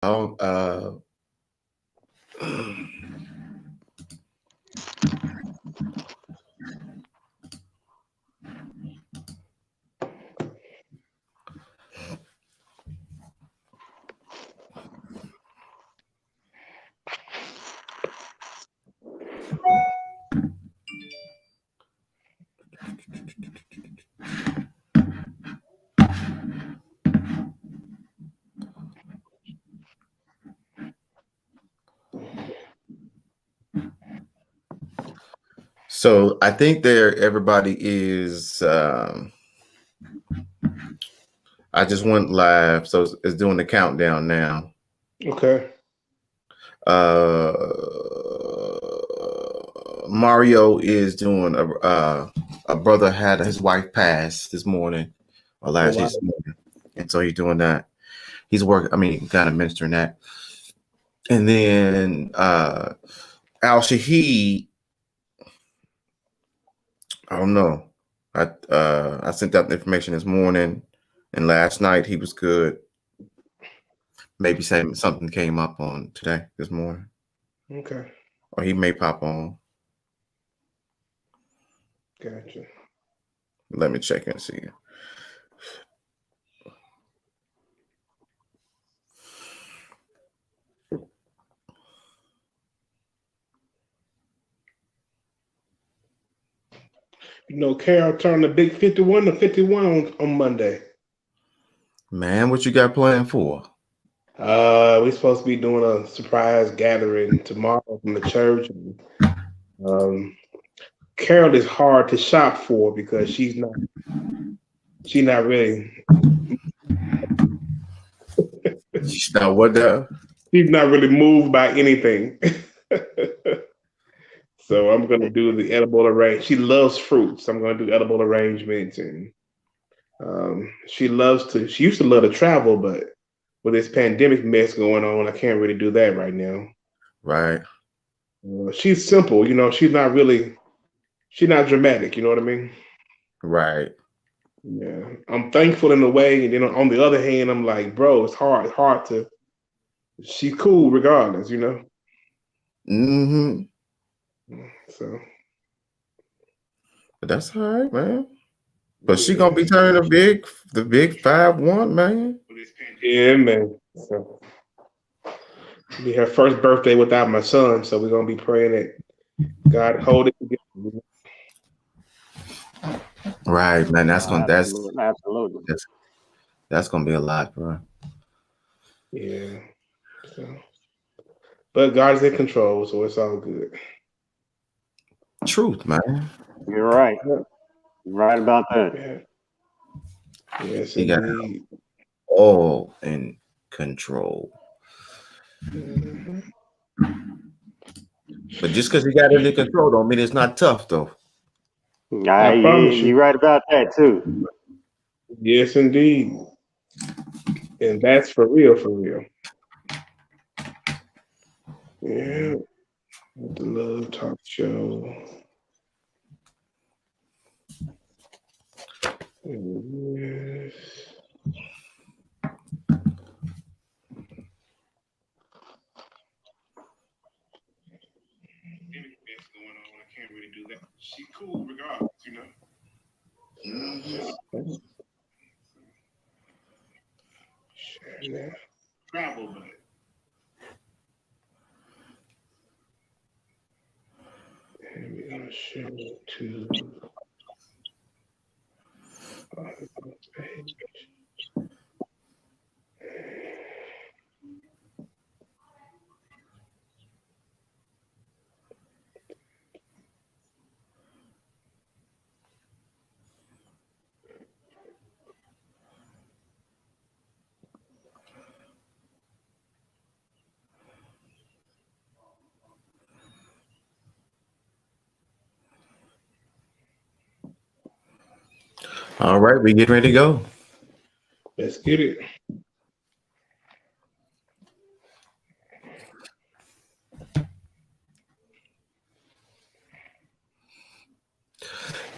Oh, so I think everybody is. I just went live, so it's doing the countdown now. Okay. Mario is doing a brother had his wife pass this morning or Oh, last wow. this morning, and so he's doing that. He's working. I mean, kind of ministering that, and then Al Shahid. I don't know. I sent out the information this morning, and last night he was good. Maybe something came up on today, this morning, Okay. or he may pop on. Gotcha. Let me check and see. You know, Carol turned the big 51 to 51 on Monday. Man, what you got planned for? We're supposed to be doing a surprise gathering tomorrow from the church. Um, Carol is hard to shop for because she's not really Now what the? she's not really moved by anything. So I'm gonna do the edible arrange. She loves fruits. I'm gonna do edible arrangements, and she loves to. She used to love to travel, but with this pandemic mess going on, I can't really do that right now. Right, She's simple, you know. She's not dramatic. You know what I mean? right. Yeah, I'm thankful in a way, and then on the other hand, I'm like, bro, it's hard. It's hard to. She's cool regardless, you know. Mm-hmm. So But that's all right, man. But she gonna be yeah, turning the big 5-1, man. yeah, man. So it'll be her first birthday without my son, so we're gonna be praying that God hold it together. Right, man. Absolutely, absolutely. That's that's gonna be a lot, bro. Yeah. So, but God's in control, so it's all good. Truth, man. You're right. Yeah. You're right about that. Yeah. Yes, He got indeed. all in control. Mhm. But just because he got it in control don't mean it's not tough, though. I promise You're you. right about that too. Yes, indeed. And that's for real, for real. Yeah. The Love Talk Show. Yes. Going on, I can't really do that. She cool regardless, you know. Sharing that. Travel, but and we're gonna share it to page. All right, we get ready to go. Let's get it.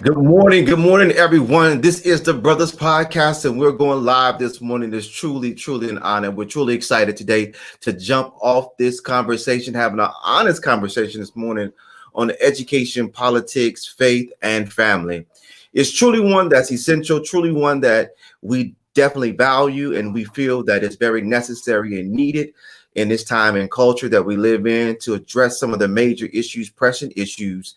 Good morning, everyone. This is the Brothers Podcast, and we're going live this morning. It's truly, truly an honor. We're truly excited today to jump off this conversation, having an honest conversation this morning on education, politics, faith, and family. It's truly one that's essential, truly one that we definitely value, and we feel that it's very necessary and needed in this time and culture that we live in to address some of the major issues, pressing issues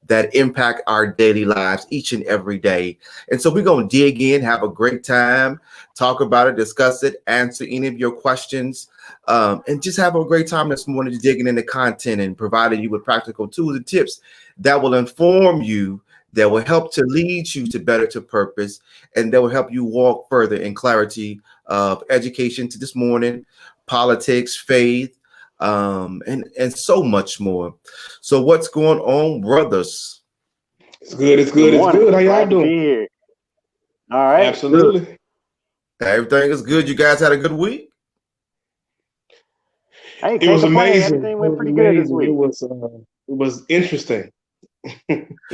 that impact our daily lives each and every day. And so we're going to dig in, have a great time, talk about it, discuss it, answer any of your questions, and just have a great time this morning digging into content and providing you with practical tools and tips that will inform you, that will help to lead you to better to purpose, and that will help you walk further in clarity of education to this morning, politics, faith, and so much more. So what's going on, brothers? It's good. It's good. It's good. How y'all doing? Here. All right. Absolutely. Everything is good. You guys had a good week? Hey, It was amazing. Everything went pretty good this week. It was interesting.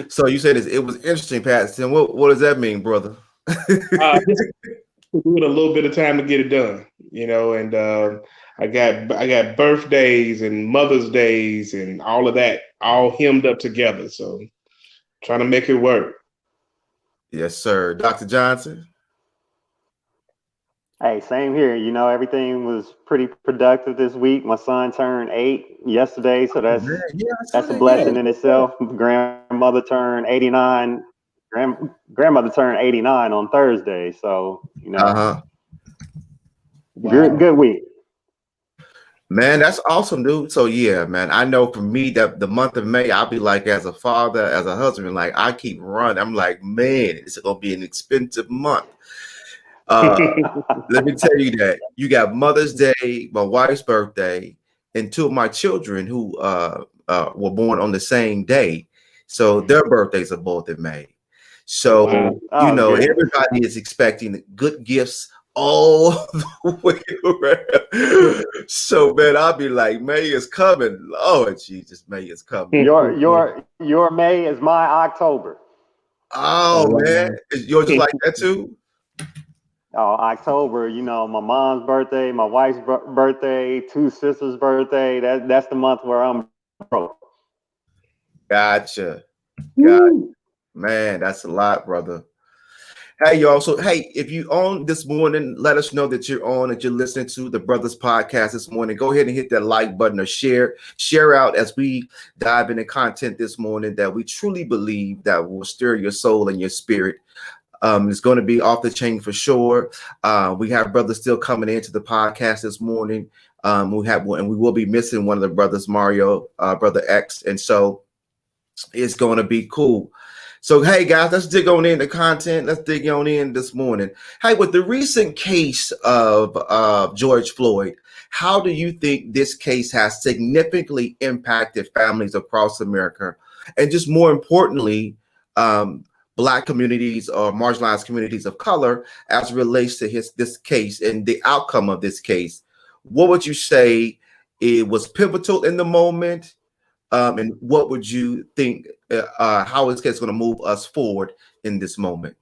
So you said it was interesting, Patson. What does that mean, brother? Just doing a little bit of time to get it done, and I got birthdays and Mother's Days and all of that all hemmed up together. So trying to make it work. Yes, sir. Dr. Johnson. Hey, same here. Everything was pretty productive this week. My son turned 8 yesterday, so that's a blessing in itself. Grandmother turned 89. Grandmother turned 89 on Thursday, so Wow. good week. Man, that's awesome, dude. So yeah, man, I know for me that the month of May, I'll be like, as a father, as a husband, like I keep running. I'm like, man, it's gonna be an expensive month. Let me tell you that you got Mother's Day, my wife's birthday, and two of my children who were born on the same day, so their birthdays are both in May. So everybody is expecting good gifts all the way around. So man, I'll be like, May is coming. Lord Jesus, May is coming. Your May is my October. Oh man, is yours just like that too? Oh, October, my mom's birthday, my wife's birthday, two sisters' birthday. That's the month where I'm broke. Gotcha. Man, that's a lot, brother. Hey, y'all. So, hey, if you on this morning, let us know that you're on, that you're listening to the Brothers Podcast this morning. Go ahead and hit that like button or share out as we dive into content this morning that we truly believe that will stir your soul and your spirit. It's going to be off the chain for sure. We have brothers still coming into the podcast this morning. We will be missing one of the brothers, Mario, Brother X, and so it's going to be cool. So, hey, guys, let's dig on into content. Let's dig on in this morning. Hey, with the recent case of George Floyd, how do you think this case has significantly impacted families across America? And just more importantly, Black communities or marginalized communities of color as it relates to this case and the outcome of this case? What would you say it was pivotal in the moment? And what would you think, how is this going to move us forward in this moment?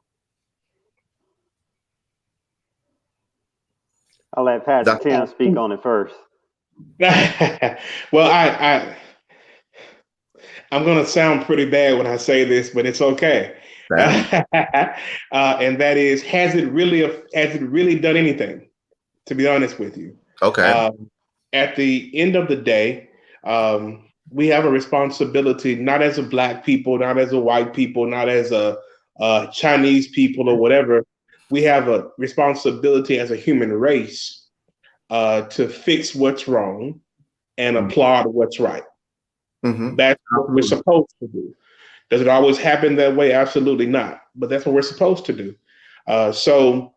I'll let Pastor Tim speak on it first. Well, I'm going to sound pretty bad when I say this, but it's okay. And that is, has it really done anything? To be honest with you, okay. At the end of the day, we have a responsibility, not as a Black people, not as a white people, not as a Chinese people or whatever. We have a responsibility as a human race to fix what's wrong and applaud what's right. Mm-hmm. That's what we're supposed to do. Does it always happen that way? Absolutely not. But that's what we're supposed to do. So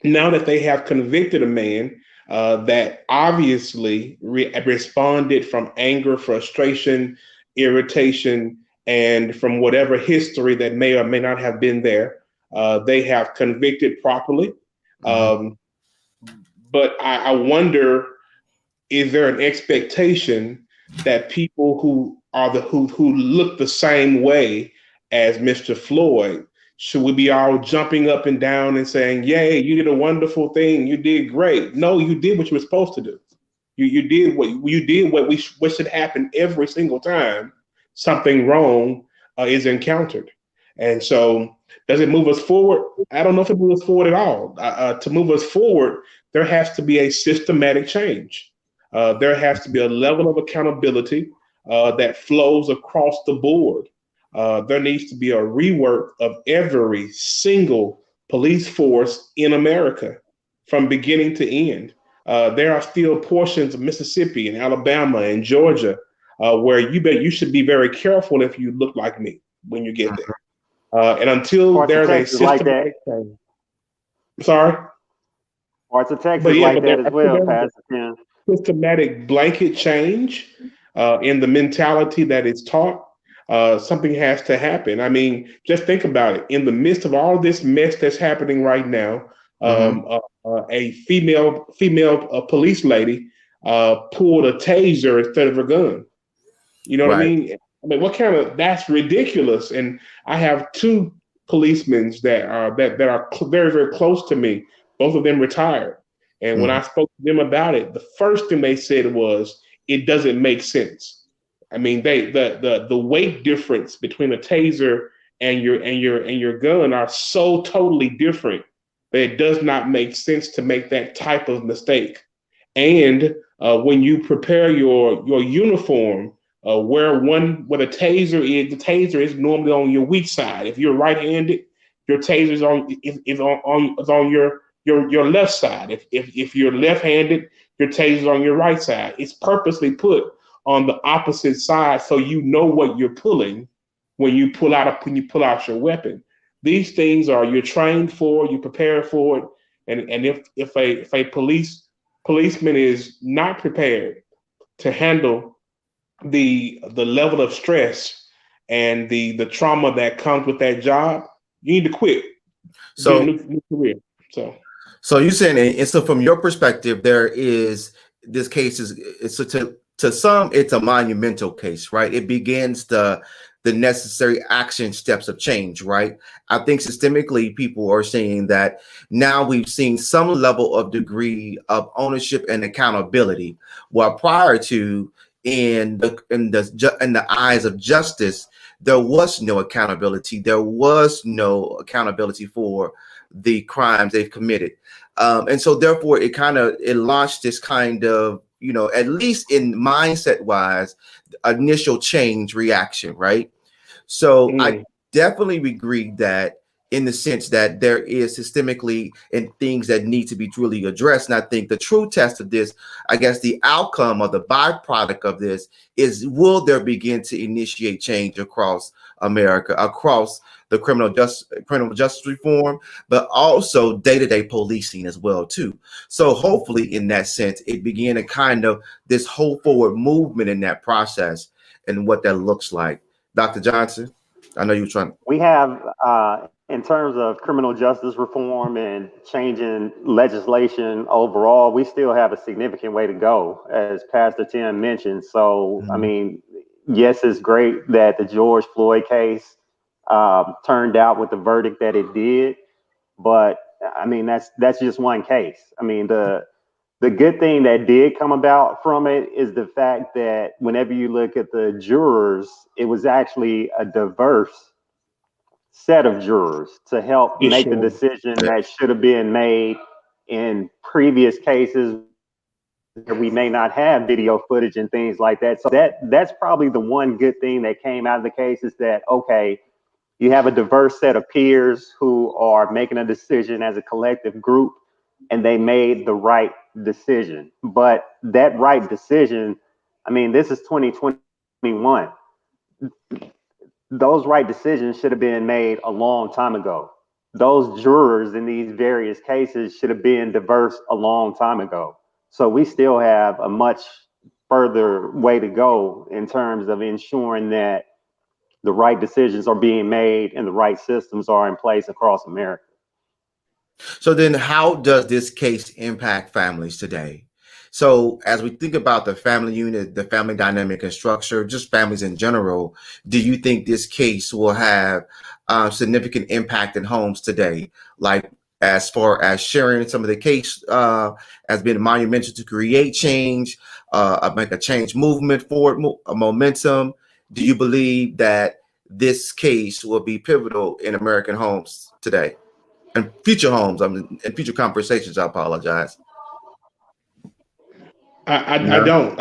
now that they have convicted a man that obviously responded from anger, frustration, irritation, and from whatever history that may or may not have been there, they have convicted properly. Mm-hmm. But I wonder, is there an expectation that people who look the same way as Mr. Floyd? Should we be all jumping up and down and saying, "Yay, you did a wonderful thing. You did great"? No, you did what you were supposed to do. You did what should happen every single time something wrong is encountered. And so, does it move us forward? I don't know if it moves us forward at all. To move us forward, there has to be a systematic change. There has to be a level of accountability that flows across the board. There needs to be a rework of every single police force in America from beginning to end. There are still portions of Mississippi and Alabama and Georgia where you should be very careful if you look like me when you get there. And until there's a systematic change. Sorry? Parts of Texas like that as well, Pastor Tim. Systematic blanket change in the mentality that is taught. Something has to happen. I mean, just think about it. In the midst of all this mess that's happening right now, a female police lady pulled a taser instead of a gun. You know what I mean? I mean, that's ridiculous. And I have two policemen that are very, very close to me. Both of them retired. And when I spoke to them about it, the first thing they said was, it doesn't make sense. I mean, the weight difference between a taser and your gun are so totally different that it does not make sense to make that type of mistake. And when you prepare your uniform, where the taser is normally on your weak side. If you're right-handed, your taser is on your left side. If you're left-handed, your taser is on your right side. It's purposely put on the opposite side so you know what you're pulling when you pull out your weapon. These things you're trained for, you prepare for it, and if a policeman is not prepared to handle the level of stress and the trauma that comes with that job, you need to quit. So new career. So you're saying, and so from your perspective, this case is to some, it's a monumental case, right? It begins the necessary action steps of change, right? I think systemically people are saying that now we've seen some level of degree of ownership and accountability, while prior to in the eyes of justice, there was no accountability. There was no accountability for the crimes they've committed. And so therefore it launched this kind of, at least in mindset wise, initial change reaction, right? So I definitely agree that in the sense that there is systemically and things that need to be truly addressed. And I think the true test of this, I guess the outcome or the byproduct of this is, will there begin to initiate change across America, across the criminal justice reform, but also day-to-day policing as well too. So hopefully in that sense, it began a kind of this whole forward movement in that process and what that looks like. Dr. Johnson, I know you were trying. We have, in terms of criminal justice reform and changing legislation overall, we still have a significant way to go, as Pastor Tim mentioned. So, I mean, yes, it's great that the George Floyd case turned out with the verdict that it did, but I mean, that's just one case. I mean, the good thing that did come about from it is the fact that whenever you look at the jurors, it was actually a diverse set of jurors to help make the decision that should have been made in previous cases where we may not have video footage and things like that. So that's probably the one good thing that came out of the case, is that, okay, you have a diverse set of peers who are making a decision as a collective group, and they made the right decision. But that right decision, I mean, this is 2021. Those right decisions should have been made a long time ago. Those jurors in these various cases should have been diverse a long time ago. So we still have a much further way to go in terms of ensuring that the right decisions are being made and the right systems are in place across America. So then how does this case impact families today? So as we think about the family unit, the family dynamic and structure, just families in general, do you think this case will have significant impact in homes today? Like as far as sharing some of the case as being monumental to create change, make a change movement forward, a momentum. Do you believe that this case will be pivotal in American homes today and future homes? And future conversations. I apologize. I don't.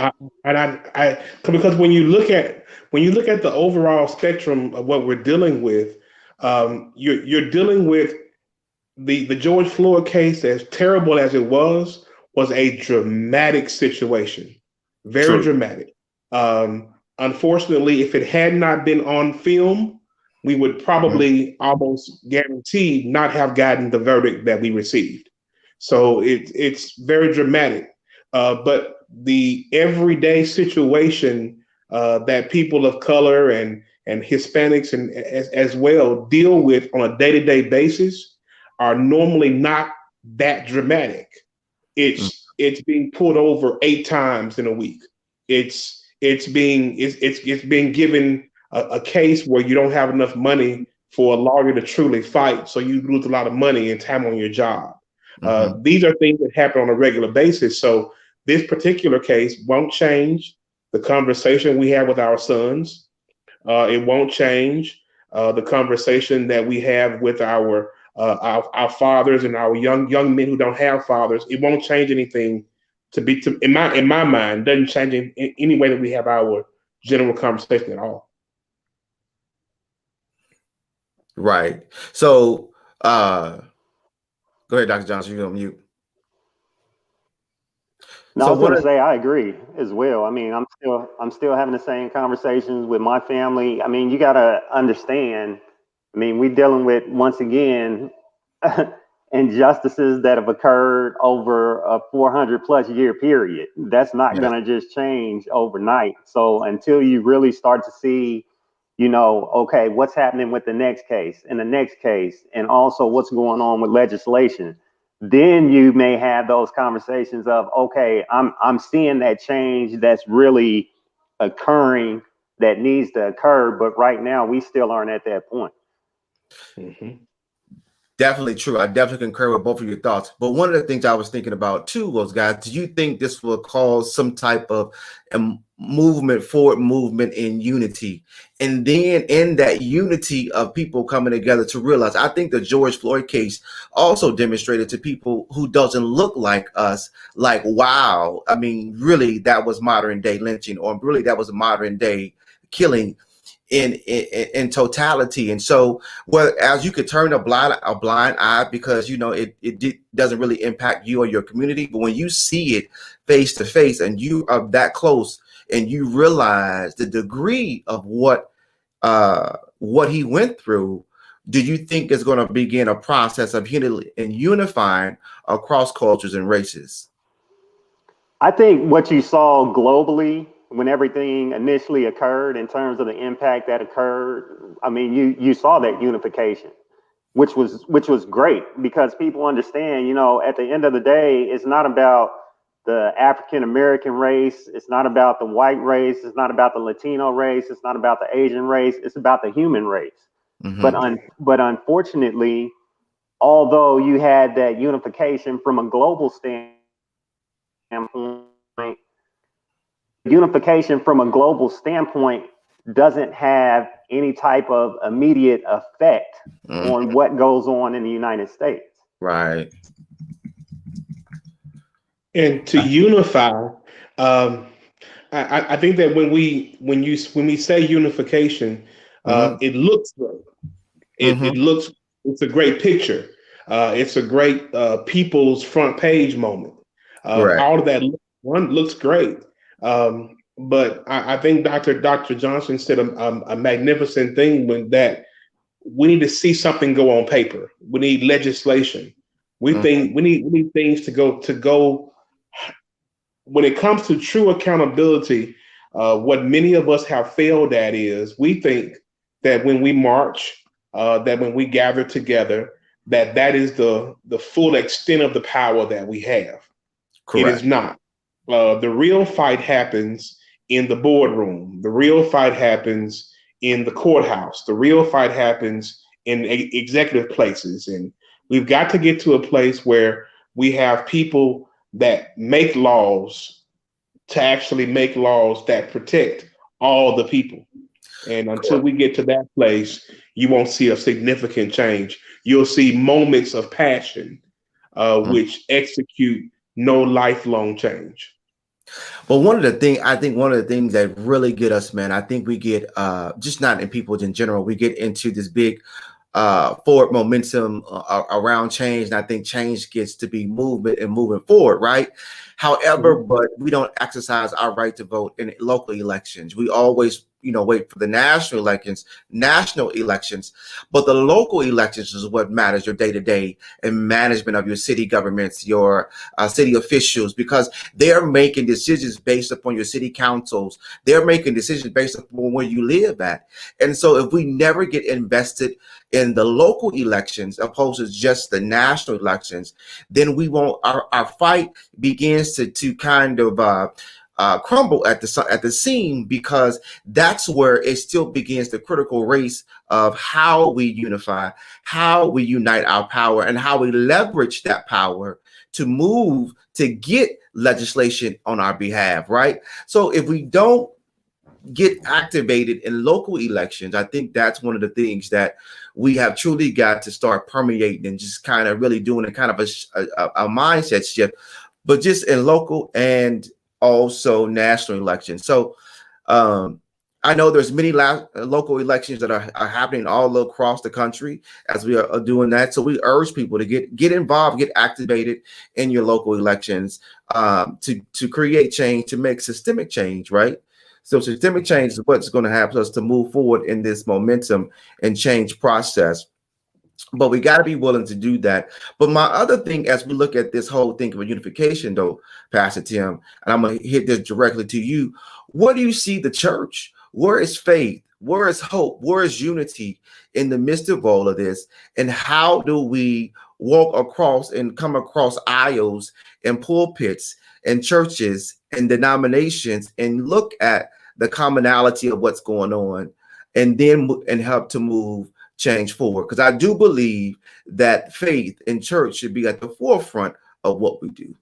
Because when you look at the overall spectrum of what we're dealing with, you're dealing with the George Floyd case. As terrible as it was a dramatic situation, very True. dramatic. Unfortunately, if it had not been on film, we would probably almost guaranteed not have gotten the verdict that we received. So it's very dramatic. But the everyday situation that people of color and Hispanics and as well deal with on a day-to-day basis are normally not that dramatic. It's being pulled over 8 times in a week. It's being given a case where you don't have enough money for a lawyer to truly fight, so you lose a lot of money and time on your job. These are things that happen on a regular basis. So this particular case won't change the conversation we have with our sons. It won't change the conversation that we have with our fathers and our young men who don't have fathers. It won't change anything in my mind. Doesn't change in any way that we have our general conversation at all. Right. So go ahead, Dr. Johnson. You're on mute. No, I was going to say I agree as well. I mean, I'm still having the same conversations with my family. I mean, you got to understand. I mean, we're dealing with, once again, injustices that have occurred over a 400+ year period. That's not going to just change overnight. So until you really start to see, okay, what's happening with the next case and the next case, and also what's going on with legislation, then you may have those conversations of, okay, I'm seeing that change that's really occurring that needs to occur. But right now we still aren't at that point. Definitely true. I definitely concur with both of your thoughts. But one of the things I was thinking about too was, guys, do you think this will cause some type of forward movement in unity? And then in that unity of people coming together to realize, I think the George Floyd case also demonstrated to people who doesn't look like us, like, wow, I mean, really, that was modern day lynching, or really that was a modern day killing in totality. And so, well, as you could turn a blind eye because it doesn't really impact you or your community, but when you see it face to face and you are that close and you realize the degree of what he went through, do you think it's going to begin a process of unifying across cultures and races? I think what you saw globally when everything initially occurred in terms of the impact that occurred, I mean, you saw that unification, which was great, because people understand, at the end of the day, it's not about the African American race, it's not about the white race, it's not about the Latino race, it's not about the Asian race, it's about the human race. But unfortunately, although you had that unification from a global standpoint, unification from a global standpoint doesn't have any type of immediate effect on what goes on in the United States. Right. And to unify, I think that when we say unification, it looks good. It's a great picture. It's a great people's front page moment. All of that looks great. But I think Dr. Johnson said a magnificent thing when that we need to see something go on paper. We need legislation. We think we need things to go. When it comes to true accountability, what many of us have failed at is we think that when we march, that when we gather together, that is the full extent of the power that we have. Correct. It is not. the real fight happens in the boardroom. The real fight happens in the courthouse. The real fight happens in executive places. And we've got to get to a place where we have people that make laws to actually make laws that protect all the people. And until we get to that place, you won't see a significant change. You'll see moments of passion, which execute no lifelong change. Well, one of the things that really get us, man, I think we get just not in people in general, we get into this big forward momentum around change. And I think change gets to be movement and moving forward, right? However, but we don't exercise our right to vote in local elections. We always, wait for the national elections, but the local elections is what matters, your day-to-day and management of your city governments, your city officials, because they're making decisions based upon your city councils. They're making decisions based upon where you live at. And so if we never get invested in the local elections opposed to just the national elections, then we won't, our fight begins to kind of crumble at the seam, because that's where it still begins the critical race of how we unify, how we unite our power, and how we leverage that power to move to get legislation on our behalf, right? So if we don't get activated in local elections, I think that's one of the things that we have truly got to start permeating and just kind of really doing a kind of a mindset shift, but just in local and also national elections. So I know there's many local elections that are happening all across the country as we are doing that. So we urge people to get involved, get activated in your local elections to create change, to make systemic change, right? So systemic change is what's going to help us to move forward in this momentum and change process. But we got to be willing to do that. But my other thing, as we look at this whole thing of unification, though, Pastor Tim, and I'm going to hit this directly to you. Where do you see the church? Where is faith? Where is hope? Where is unity in the midst of all of this? And how do we walk across and come across aisles and pulpits and churches and denominations and look at the commonality of what's going on and then help to move change forward? Because I do believe that faith in church should be at the forefront of what we do.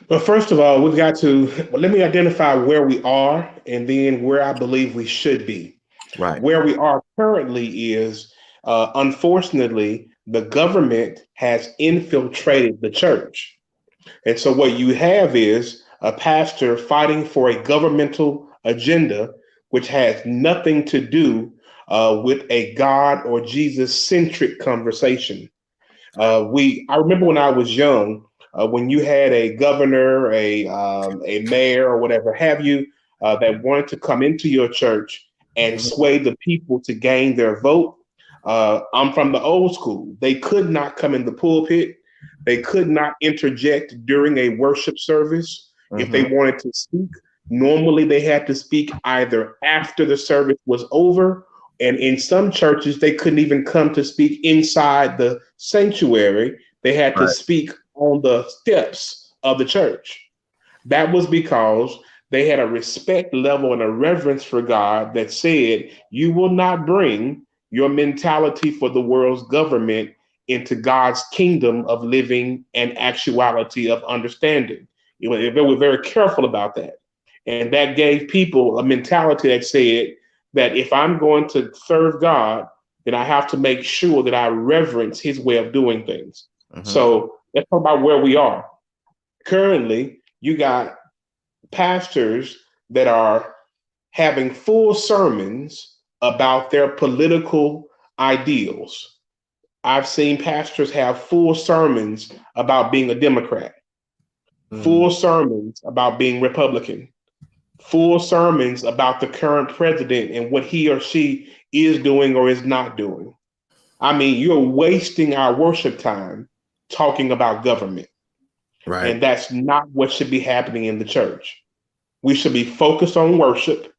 Well, first of all, we've got to, let me identify where we are and then where I believe we should be. Right. Where we are currently is, unfortunately, the government has infiltrated the church. And so what you have is a pastor fighting for a governmental agenda, which has nothing to do with a God or Jesus-centric conversation. I remember when I was young, when you had a governor, a mayor, or whatever have you, that wanted to come into your church and sway the people to gain their vote. I'm from the old school. They could not come in the pulpit. They could not interject during a worship service. If they wanted to speak, normally they had to speak either after the service was over, and in some churches, they couldn't even come to speak inside the sanctuary. They had to speak on the steps of the church. That was because they had a respect level and a reverence for God that said, you will not bring your mentality for the world's government into God's kingdom of living and actuality of understanding. They were very careful about that. And that gave people a mentality that said that if I'm going to serve God, then I have to make sure that I reverence his way of doing things. So let's talk about where we are. Currently, you got pastors that are having full sermons about their political ideals. I've seen pastors have full sermons about being a Democrat, full sermons about being Republican, full sermons about the current president and what he or she is doing or is not doing. I mean, you're wasting our worship time talking about government. Right. And that's not what should be happening in the church. We should be focused on worship,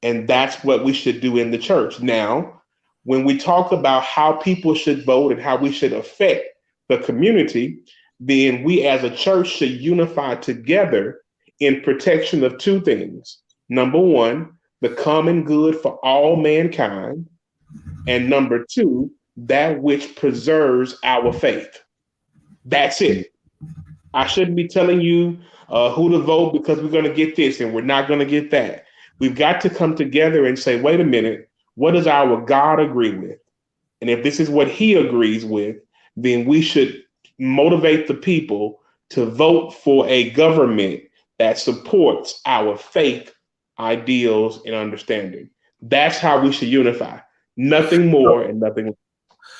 and that's what we should do in the church. Now, when we talk about how people should vote and how we should affect the community, then we as a church should unify together in protection of two things. Number one, the common good for all mankind. And number two, that which preserves our faith. That's it. I shouldn't be telling you who to vote because we're going to get this and we're not going to get that. We've got to come together and say, wait a minute, what does our God agree with? And if this is what he agrees with, then we should motivate the people to vote for a government that supports our faith, ideals, and understanding. That's how we should unify. Nothing more and nothing less.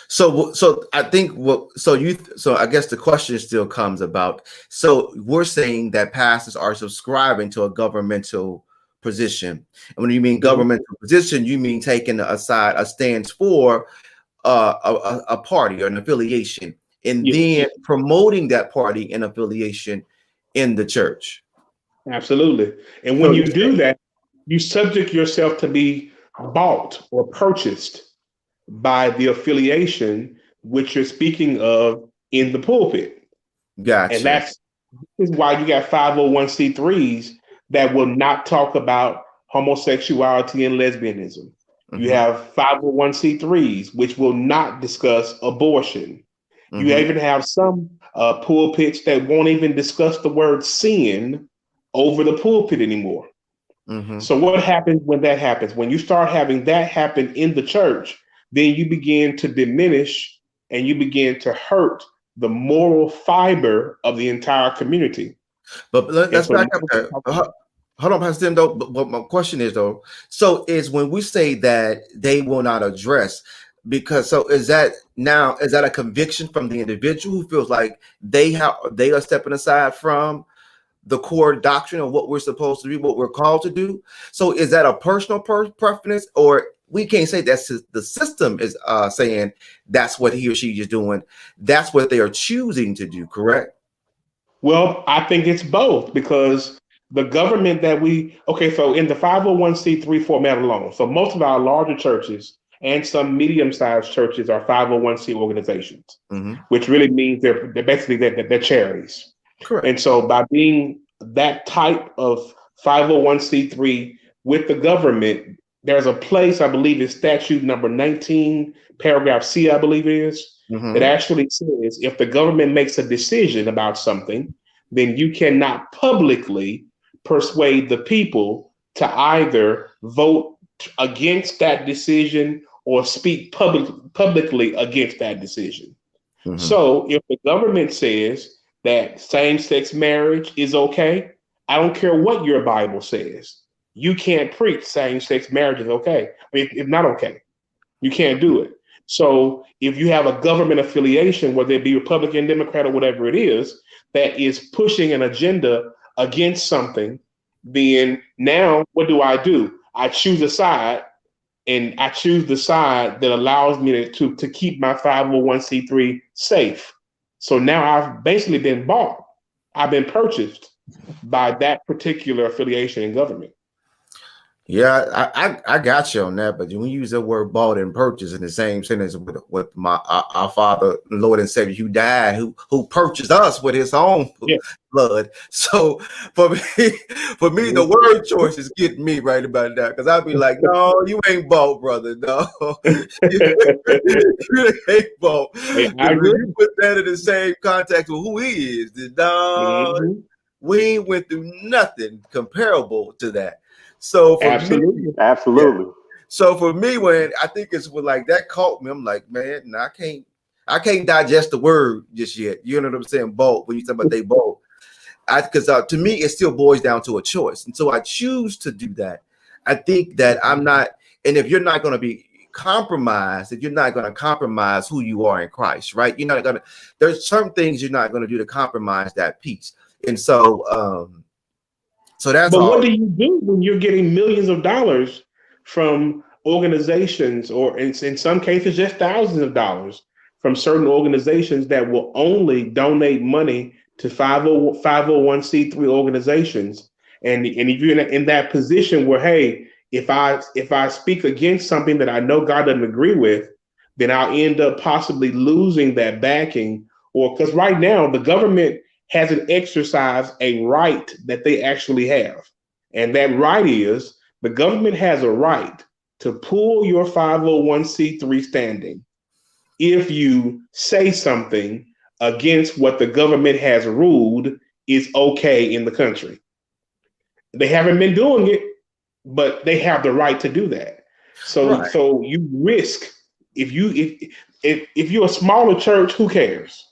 So I think so I guess the question still comes about. So we're saying that pastors are subscribing to a governmental position. And when you mean governmental position, you mean taking a stance for a party or an affiliation, and then promoting that party and affiliation in the church. Absolutely. And when you do that, you subject yourself to be bought or purchased by the affiliation which you're speaking of in the pulpit. Gotcha. And this is why you got 501c3s that will not talk about homosexuality and lesbianism. Mm-hmm. You have 501c3s which will not discuss abortion. Mm-hmm. You even have some pulpits that won't even discuss the word sin over the pulpit anymore. Mm-hmm. So what happens when that happens? When you start having that happen in the church, then you begin to diminish and you begin to hurt the moral fiber of the entire community. But let's back up there. Hold on, Pastor Tim, though. But my question is, though, so is when we say that they will not address, because is that a conviction from the individual who feels like they are stepping aside from the core doctrine of what we're supposed to do, what we're called to do? So is that a personal preference, or we can't say that's the system is saying that's what he or she is doing? That's what they are choosing to do, correct? Well, I think it's both, because the government so in the 501c3 format alone, so most of our larger churches and some medium-sized churches are 501c organizations, mm-hmm. which really means they're basically they're charities. Correct. And so by being that type of 501c3 with the government, there's a place, I believe is statute number 19, paragraph C, I believe it is, mm-hmm. that actually says if the government makes a decision about something, then you cannot publicly persuade the people to either vote against that decision or speak publicly against that decision. Mm-hmm. So if the government says that same-sex marriage is okay, I don't care what your Bible says. You can't preach same-sex marriage is okay. I mean, it's not okay. You can't do it. So if you have a government affiliation, whether it be Republican, Democrat, or whatever it is, that is pushing an agenda against something, then now what do? I choose a side, and I choose the side that allows me to keep my 501c3 safe. So now I've basically been bought. I've been purchased by that particular affiliation in government. Yeah, I got you on that, but when you use the word bought and purchased in the same sentence with our Father, Lord and Savior, who died, who purchased us with His own blood. So for me, the word choice is getting me right about that, because I'd be like, no, you ain't bought, brother. No, you ain't bought. Hey, I agree. You put that in the same context with who He is. No, mm-hmm. We ain't went through nothing comparable to that. So for absolutely. Yeah. So for me, when I think it's like that caught me, I'm like, man, no, I can't digest the word just yet. You know what I'm saying? Both. When you talk about they both, because to me it still boils down to a choice, and so I choose to do that. I think that I'm not, and if you're not going to be compromised, if you're not going to compromise who you are in Christ, right? You're not going to. There's certain things you're not going to do to compromise that peace, and so. So that's. But what do you do when you're getting millions of dollars from organizations, or in some cases just thousands of dollars from certain organizations that will only donate money to 501c3 organizations? And if you're in that position where, hey, if I speak against something that I know God doesn't agree with, then I'll end up possibly losing that backing or because right now the government hasn't exercised a right that they actually have. And that right is the government has a right to pull your 501c3 standing if you say something against what the government has ruled is okay in the country. They haven't been doing it, but they have the right to do that. So you risk if you're a smaller church, who cares?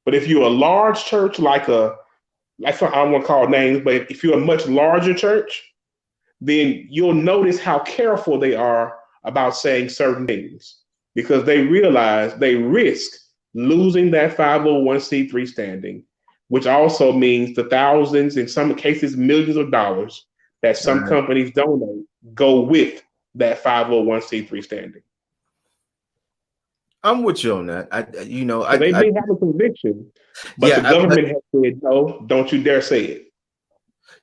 But if you're a large church, I don't want to call names, but if you're a much larger church, then you'll notice how careful they are about saying certain things because they realize they risk losing that 501c3 standing, which also means the thousands, in some cases, millions of dollars that some companies donate go with that 501c3 standing. I'm with you on that. They may have a conviction, but the government has said, no, don't you dare say it.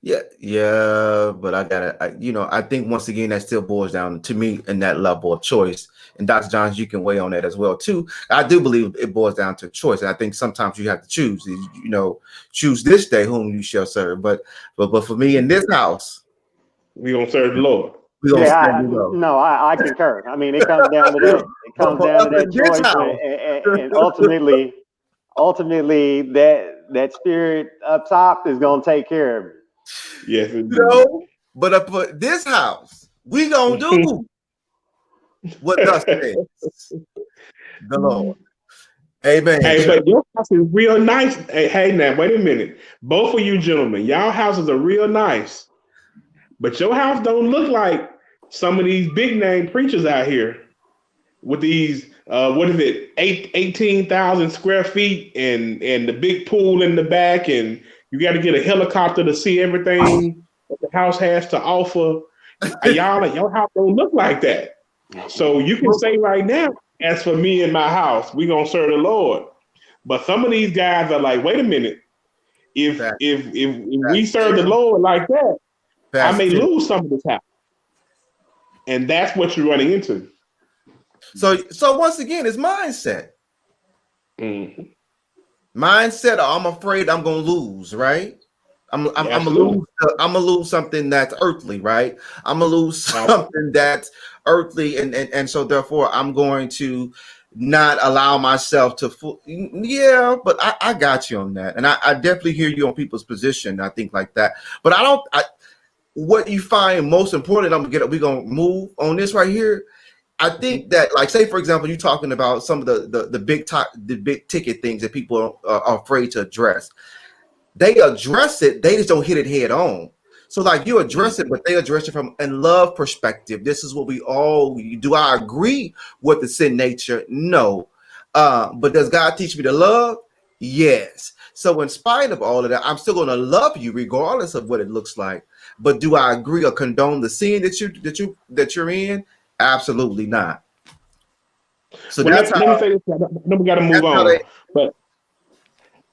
Yeah, but I think once again that still boils down to me in that level of choice. And Dr. Johns, you can weigh on that as well too. I do believe it boils down to choice. And I think sometimes you have to choose. Choose this day whom you shall serve. But for me in this house, we gonna serve the Lord. I concur. I mean, it comes down to that. It comes down to that choice, and ultimately, that spirit up top is gonna take care of it. Yes, but for this house, we gonna do what thus says the Lord. Amen. Hey, but your house is real nice. Hey, now wait a minute. Both of you gentlemen, y'all houses are real nice, but your house don't look like some of these big name preachers out here with these 18,000 square feet and the big pool in the back, and you got to get a helicopter to see everything that the house has to offer. Your house don't look like that. So you can say right now, as for me and my house, we gonna serve the Lord. But some of these guys are like, wait a minute, if we serve the Lord like that, I may lose some of this house. And that's what you're running into. So once again, it's mindset. Mm-hmm. Mindset, I'm afraid I'm gonna lose, right? I'm gonna lose something that's earthly, right? I'm gonna lose something that's earthly, and so therefore I'm going to not allow myself to but I got you on that, and I definitely hear you on people's position. I think like that, but what you find most important, we're gonna move on this right here. I think that, like, say for example, you're talking about some of the big ticket things that people are afraid to address. They address it, they just don't hit it head on. So like you address it, but they address it from a love perspective. This is what we all do. I agree with the sin nature? No. But does God teach me to love? Yes. So in spite of all of that, I'm still going to love you regardless of what it looks like. But do I agree or condone the sin that you're in? Absolutely not. So let me say this. Then we got to move on.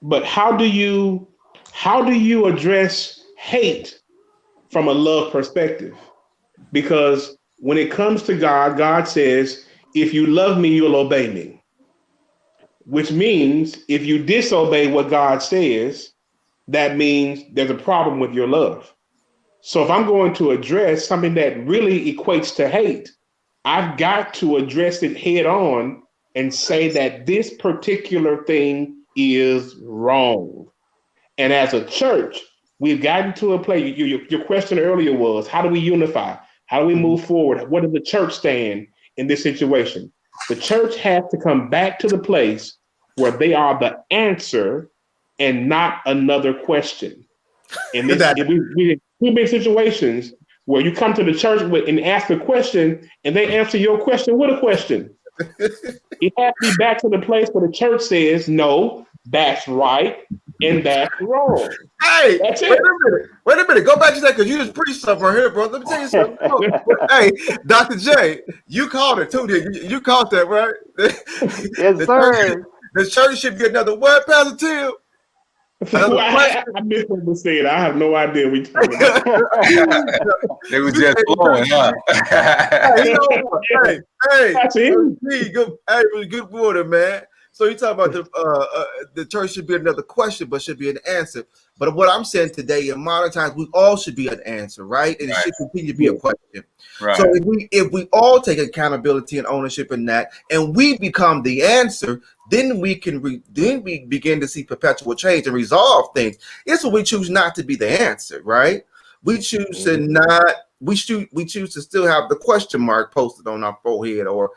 But how do you address hate from a love perspective? Because when it comes to God, God says, "If you love me, you'll obey me." Which means if you disobey what God says, that means there's a problem with your love. So if I'm going to address something that really equates to hate, I've got to address it head on and say that this particular thing is wrong. And as a church, we've gotten to a place, your question earlier was, how do we unify? How do we move forward? What does the church stand in this situation? The church has to come back to the place where they are the answer and not another question. And we have too many situations where you come to the church and ask a question and they answer your question with a question. It has to be back to the place where the church says, no, that's right and that's wrong. Hey, that's wait a minute. Go back to that because you just preached something right here, bro. Let me tell you something. Hey, Dr. J, you called it too. You called that, right? Yes, sir. The church should get another what, Pastor Tim? I missed what was said. I have no idea what you're talking about. They were just blowing up. Hey, good morning, man. So you talk about the church should be another question, but should be an answer. But what I'm saying today, in modern times, we all should be an answer, right? And it should continue to be a question. Right. So if we all take accountability and ownership in that, and we become the answer, then we begin to see perpetual change and resolve things. It's when we choose not to be the answer, right? We choose to not. We choose to still have the question mark posted on our forehead or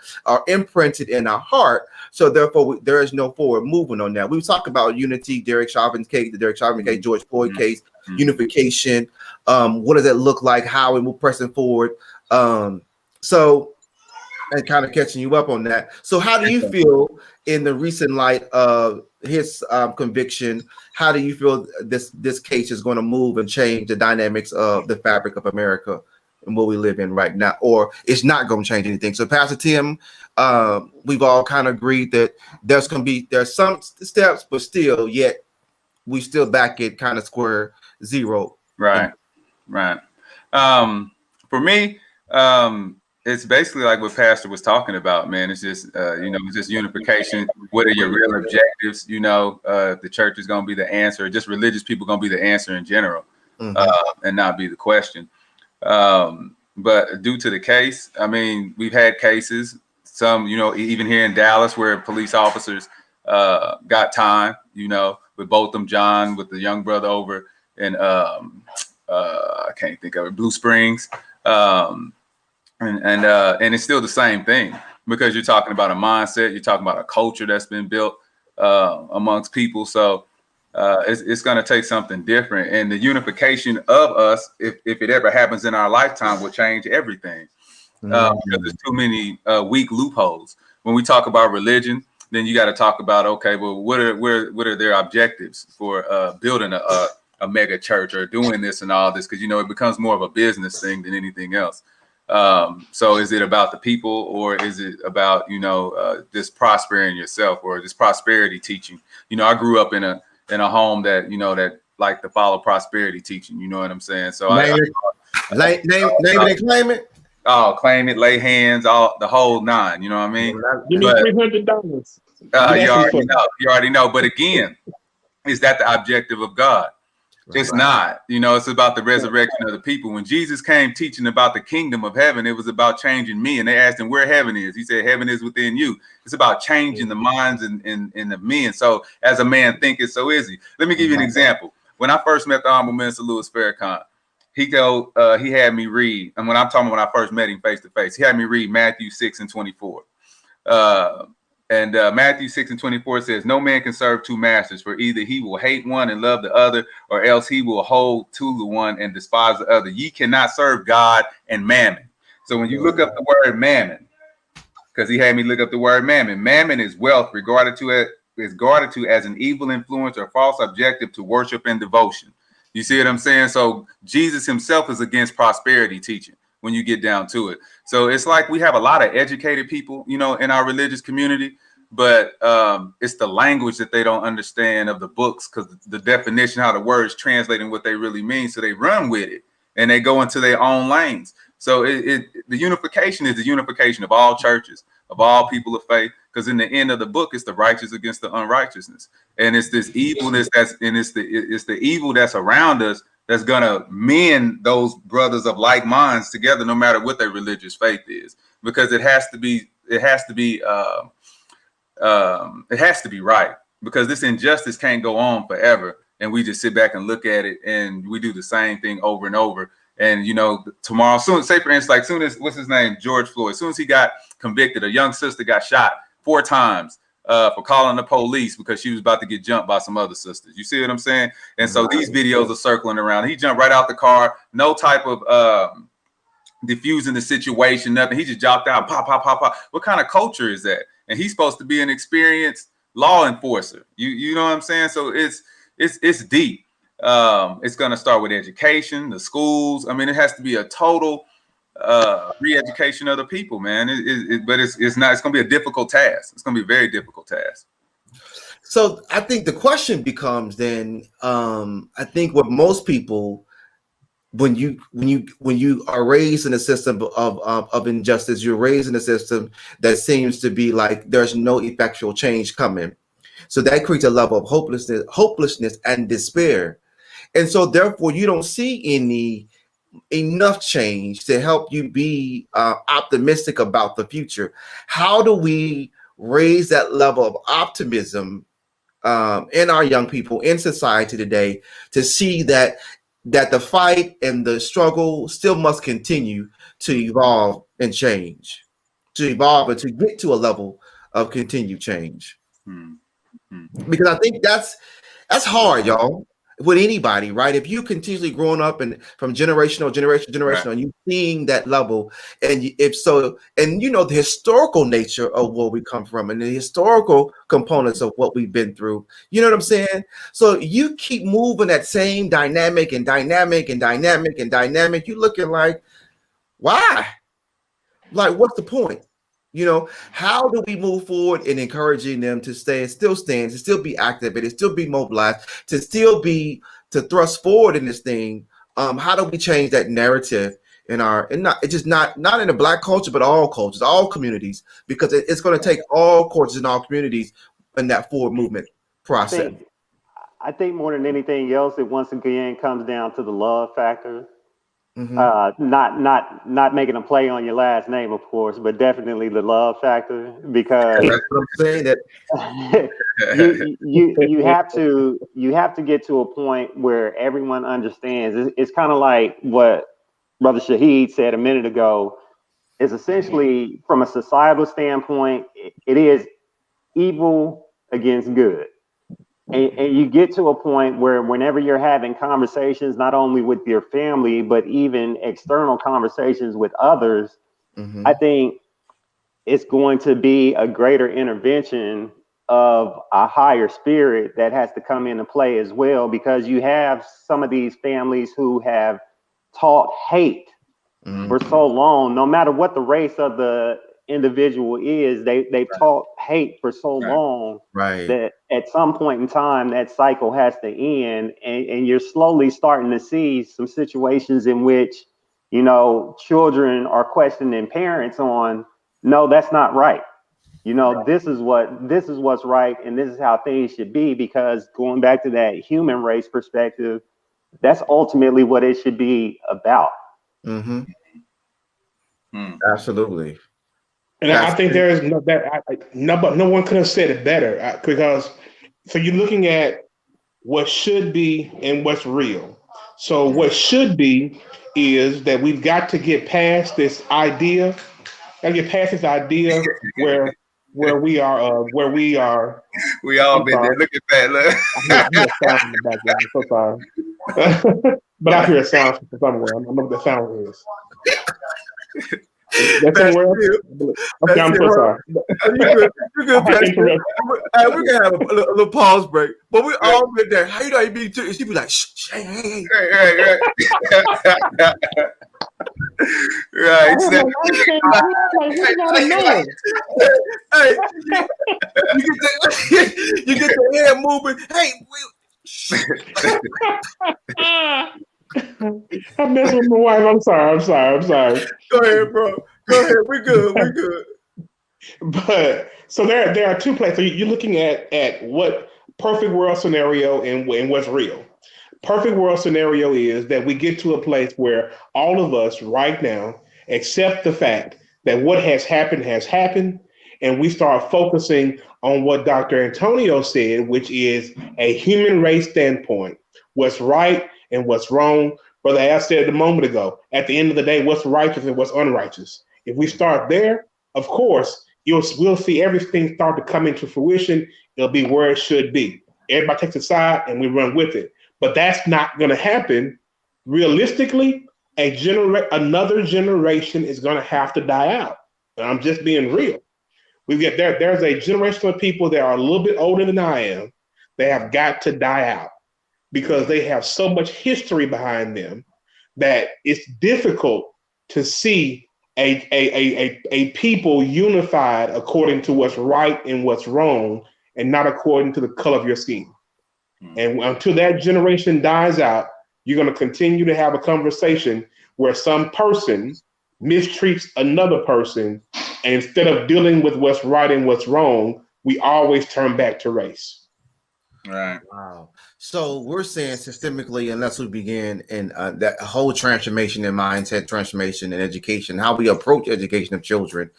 imprinted in our heart. So therefore, there is no forward movement on that. We talk about unity, Derek Chauvin's case, the Derek Chauvin case, George Floyd case, unification. What does that look like? How we're pressing forward. So, and kind of catching you up on that. So, how do you feel in the recent light of his conviction? How do you feel this case is going to move and change the dynamics of the fabric of America and what we live in right now, or it's not going to change anything? So, Pastor Tim, we've all kind of agreed that there's some steps, but still, yet we still back at kind of square zero. Right. For me, it's basically like what Pastor was talking about, man. It's just, it's just unification. What are your real objectives? The church is going to be the answer. Just religious people going to be the answer in general, and not be the question. But due to the case, I mean, we've had cases, some, even here in Dallas, where police officers got time, with Botham Jean, with the young brother over in, I can't think of it, Blue Springs. And it's still the same thing, because you're talking about a mindset, you're talking about a culture that's been built amongst people. So it's going to take something different, and the unification of us, if it ever happens in our lifetime, will change everything. Because there's too many weak loopholes. When we talk about religion, then you got to talk about, okay, well, what are their objectives for building a mega church or doing this and all this? Because it becomes more of a business thing than anything else. So is it about the people, or is it about, just prospering yourself, or this prosperity teaching? I grew up in a home that, that like to follow prosperity teaching. You know what I'm saying? So name it and claim it. Oh, claim it, lay hands, all the whole nine. You know what I mean? Give me $300. You already know. But again, is that the objective of God? It's not. It's about the resurrection of the people. When Jesus came teaching about the kingdom of heaven, it was about changing me. And they asked him where heaven is. He said, heaven is within you. It's about changing the minds and the men. So as a man thinketh, so is he. Let me give you an example. When I first met the Honorable Minister Louis Farrakhan, he had me read, and when I'm talking when I first met him face to face, he had me read Matthew 6:24. And Matthew 6:24 says, no man can serve two masters, for either he will hate one and love the other, or else he will hold to the one and despise the other. Ye cannot serve God and mammon. So when you look up the word mammon, because he had me look up the word mammon, mammon is wealth regarded to as an evil influence or false objective to worship and devotion. You see what I'm saying? So Jesus himself is against prosperity teaching when you get down to it. So it's like we have a lot of educated people, in our religious community, but it's the language that they don't understand of the books, because the definition, how the words translate and what they really mean. So they run with it and they go into their own lanes. So the unification is the unification of all churches, of all people of faith, because in the end of the book, it's the righteous against the unrighteousness. And it's this evilness it's the evil that's around us that's gonna mend those brothers of like minds together, no matter what their religious faith is, because it has to be right, because this injustice can't go on forever, and we just sit back and look at it, and we do the same thing over and over. And tomorrow, soon, say for instance, like soon as what's his name, George Floyd, as soon as he got convicted, a young sister got shot 4 times for calling the police because she was about to get jumped by some other sisters. You see what I'm saying? And so these videos are circling around. He jumped right out the car, no type of diffusing the situation, nothing. He just jumped out, pop, pop, pop, pop. What kind of culture is that? And he's supposed to be an experienced law enforcer. You know what I'm saying? So it's deep. It's going to start with education, the schools. I mean, it has to be a total re-education of the people, man. But it's not. It's going to be a difficult task. It's going to be a very difficult task. So I think the question becomes then, I think what most people when you are raised in a system of injustice, you're raised in a system that seems to be like there's no effectual change coming. So that creates a level of hopelessness and despair. And so therefore you don't see enough change to help you be optimistic about the future. How do we raise that level of optimism in our young people in society today to see that the fight and the struggle still must continue to evolve and change, to evolve and to get to a level of continued change? Because I think that's hard, y'all, with anybody, right? If you continuously growing up and from generation, right, and you seeing that level, and if so, and you know the historical nature of where we come from and the historical components of what we've been through, you know what I'm saying? So you keep moving that same dynamic, you're looking like, why? Like, what's the point? You know, how do we move forward in encouraging them to still be active, and still be mobilized, to thrust forward in this thing? How do we change that narrative in not in the Black culture, but all cultures, all communities, because it's going to take all cultures and all communities in that forward movement process. I think more than anything else, it once again comes down to the love factor. Mm-hmm. Not making a play on your last name, of course, but definitely the love factor, because that's what I'm saying, that you have to get to a point where everyone understands. It's kind of like what Brother Shahid said a minute ago. Is essentially, from a societal standpoint, it is evil against good. And you get to a point where whenever you're having conversations, not only with your family, but even external conversations with others, mm-hmm. I think it's going to be a greater intervention of a higher spirit that has to come into play as well, because you have some of these families who have taught hate mm-hmm. for so long, no matter what the race of the individual is, they've taught hate for so long, right, that at some point in time that cycle has to end, and you're slowly starting to see some situations in which, you know, children are questioning parents on, no, that's not right, you know, this is what's right, and this is how things should be, because going back to that human race perspective, that's ultimately what it should be about. Mm-hmm. Absolutely. And I think there is no one could have said it better, because so you're looking at what should be and what's real. So what should be is that we've got to get past this idea, where we are. We all been there. Look at that. Look. I hear a sound in the background. I'm so sorry. But I hear a sound from somewhere. I don't know what the sound is. That's somewhere else? Okay, I'm so sorry. You're good, Pastor. We're gonna have a little pause break, but we all been there. How you know you be? She be like, shh, hey. Right. Hey, you get the hair moving. Hey, I'm messing with my wife. I'm sorry. Go ahead, bro. Go ahead. We're good. But so there are two places. So you're looking at what perfect world scenario and what's real. Perfect world scenario is that we get to a place where all of us right now accept the fact that what has happened, and we start focusing on what Dr. Antonio said, which is a human race standpoint, what's right and what's wrong. Brother Al said a moment ago, at the end of the day, what's righteous and what's unrighteous. If we start there, of course, we'll see everything start to come into fruition. It'll be where it should be. Everybody takes a side and we run with it. But that's not going to happen. Realistically, another generation is going to have to die out. And I'm just being real. There's a generation of people that are a little bit older than I am. They have got to die out because they have so much history behind them that it's difficult to see a people unified according to what's right and what's wrong, and not according to the color of your skin. And until that generation dies out, you're going to continue to have a conversation where some person mistreats another person, and instead of dealing with what's right and what's wrong, we always turn back to race. Right. Wow. So we're saying systemically, unless we begin in that whole transformation in mindset, transformation in education, how we approach education of children,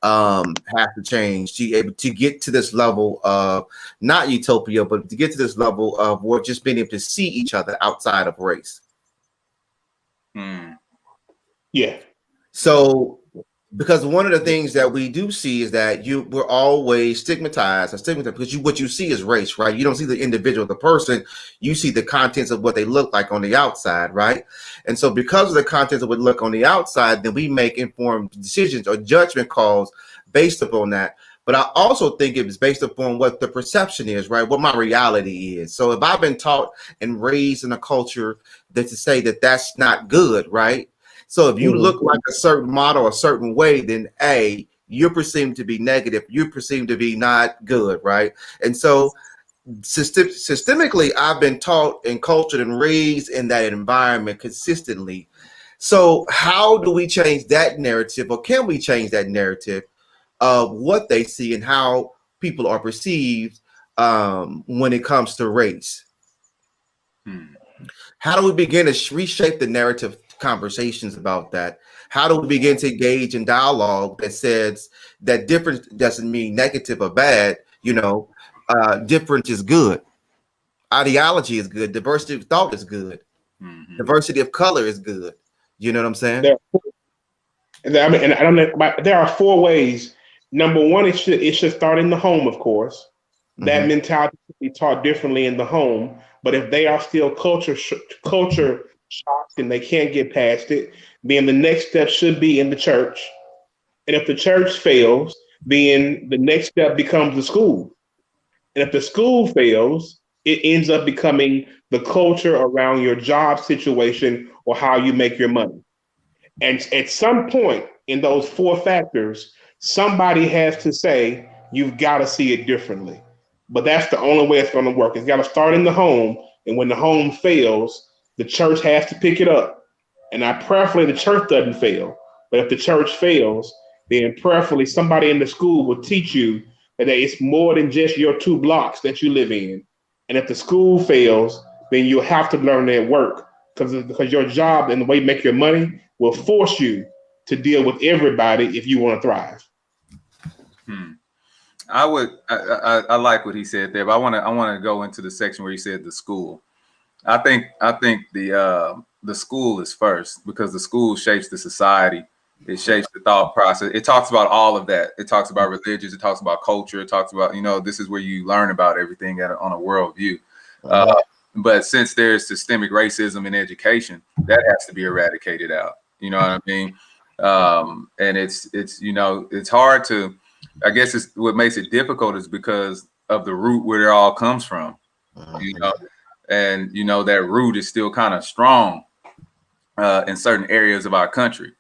have to change to able to get to this level of not utopia, but to get to this level of we're just being able to see each other outside of race. Yeah. So, because one of the things that we do see is that we're always stigmatized because what you see is race, right? You don't see the individual, the person, you see the contents of what they look like on the outside, right? And so because of the contents of what look on the outside, then we make informed decisions or judgment calls based upon that. But I also think it's based upon what the perception is, right? What my reality is. So if I've been taught and raised in a culture that to say that that's not good, right? So if you look like a certain model, a certain way, then you're perceived to be negative. You're perceived to be not good, right? And so systemically, I've been taught and cultured and raised in that environment consistently. So how do we change that narrative, or can we change that narrative of what they see and how people are perceived when it comes to race? How do we begin to reshape the narrative conversations about that? How do we begin to engage in dialogue that says that difference doesn't mean negative or bad? Difference is good. Ideology is good. Diversity of thought is good. Diversity of color is good. You know what I'm saying? There are 4 ways. Number one, it should start in the home, of course. That mentality should be taught differently in the home. But if they are still culture shocked and they can't get past it, then the next step should be in the church. And if the church fails, then the next step becomes the school. And if the school fails, it ends up becoming the culture around your job situation or how you make your money. And at some point in those 4 factors, somebody has to say, you've got to see it differently. But that's the only way it's going to work. It's got to start in the home. And when the home fails, the church has to pick it up. And prayerfully, the church doesn't fail. But if the church fails, then prayerfully, somebody in the school will teach you that it's more than just your 2 blocks that you live in. And if the school fails, then you'll have to learn that work because your job and the way you make your money will force you to deal with everybody if you want to thrive. I like what he said there, but I want to go into the section where he said the school. I think the school is first, because the school shapes the society. It shapes the thought process. It talks about all of that. It talks about religions. It talks about culture. It talks about, this is where you learn about everything on a worldview. But since there's systemic racism in education, that has to be eradicated out. You know what I mean? And it's hard to, I guess it's what makes it difficult is because of the root where it all comes from, and that root is still kind of strong in certain areas of our country.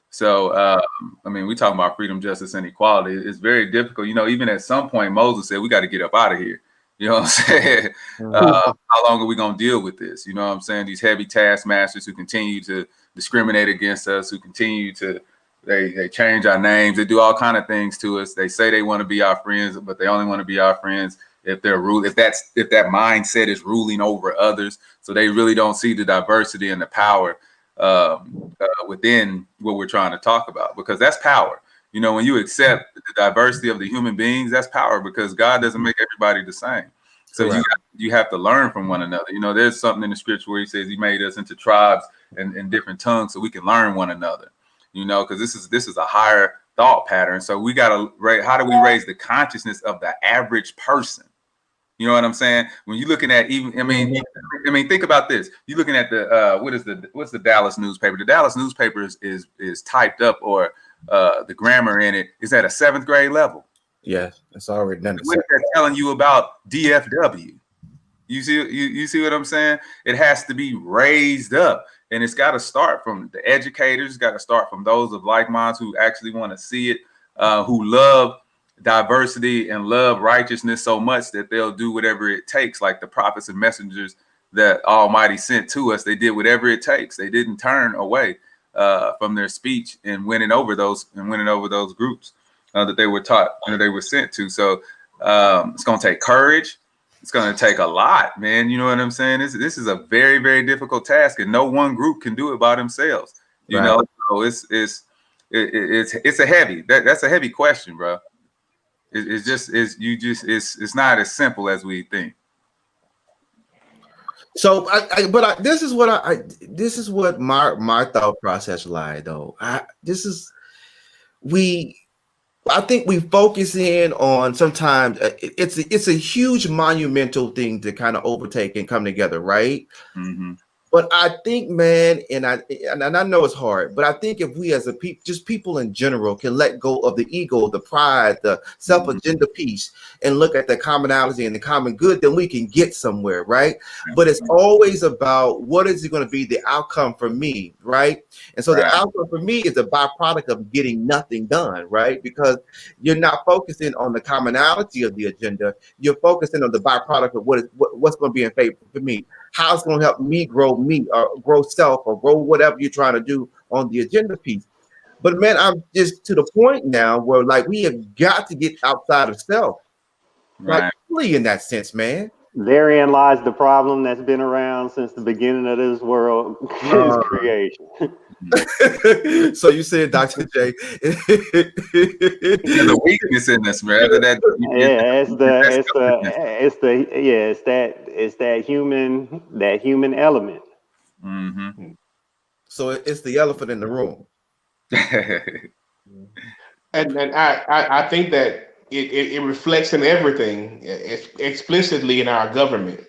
So, we talk about freedom, justice, and equality. It's very difficult. Even at some point, Moses said, we got to get up out of here. You know what I'm saying? How long are we going to deal with this? You know what I'm saying? These heavy taskmasters who continue to discriminate against us, who continue to, they change our names. They do all kind of things to us. They say they want to be our friends, but they only want to be our friends if they're if that mindset is ruling over others. So they really don't see the diversity and the power within what we're trying to talk about, because that's power. When you accept the diversity of the human beings, that's power, because God doesn't make everybody the same. So you have to learn from one another. There's something in the scripture where he says he made us into tribes and different tongues so we can learn one another, because this is a higher thought pattern. So we got to, how do we raise the consciousness of the average person? You know what I'm saying? When you're looking at think about this. You're looking at the what's the Dallas newspaper? The Dallas newspaper is typed up, or the grammar in it is at a 7th grade level. Yeah, it's already done. What they're telling you about DFW. You see what I'm saying? It has to be raised up, and it's got to start from the educators. It's got to start from those of like minds who actually want to see it, who love diversity and love righteousness so much that they'll do whatever it takes, like the prophets and messengers that Almighty sent to us. They did whatever it takes. They didn't turn away from their speech and winning over those groups that they were taught and they were sent to. So it's going to take courage. It's going to take a lot, man. You know what I'm saying? This is a very, very difficult task, and no one group can do it by themselves. You know, so it's a heavy. That's a heavy question, bro. It's not as simple as we think. So, this is what my thought process lied though. I think we focus in on sometimes it's a huge monumental thing to kind of overtake and come together, right? Mm-hmm. But I think, man, and I know it's hard, but I think if we as people in general can let go of the ego, the pride, the self-agenda piece, and look at the commonality and the common good, then we can get somewhere, right? But it's always about what is it going to be the outcome for me, right? And so the outcome for me is a byproduct of getting nothing done, right? Because you're not focusing on the commonality of the agenda, you're focusing on the byproduct of what's going to be in favor for me. How it's going to help me grow or grow self or grow whatever you're trying to do on the agenda piece. But man, I'm just to the point now where like we have got to get outside of self. Like really in that sense, man. Therein lies the problem that's been around since the beginning of this world, his creation. So you said, Dr. J, there's a weakness in this, man. It's that human element. Mm-hmm. So it's the elephant in the room. And I think that it reflects in everything, explicitly in our government.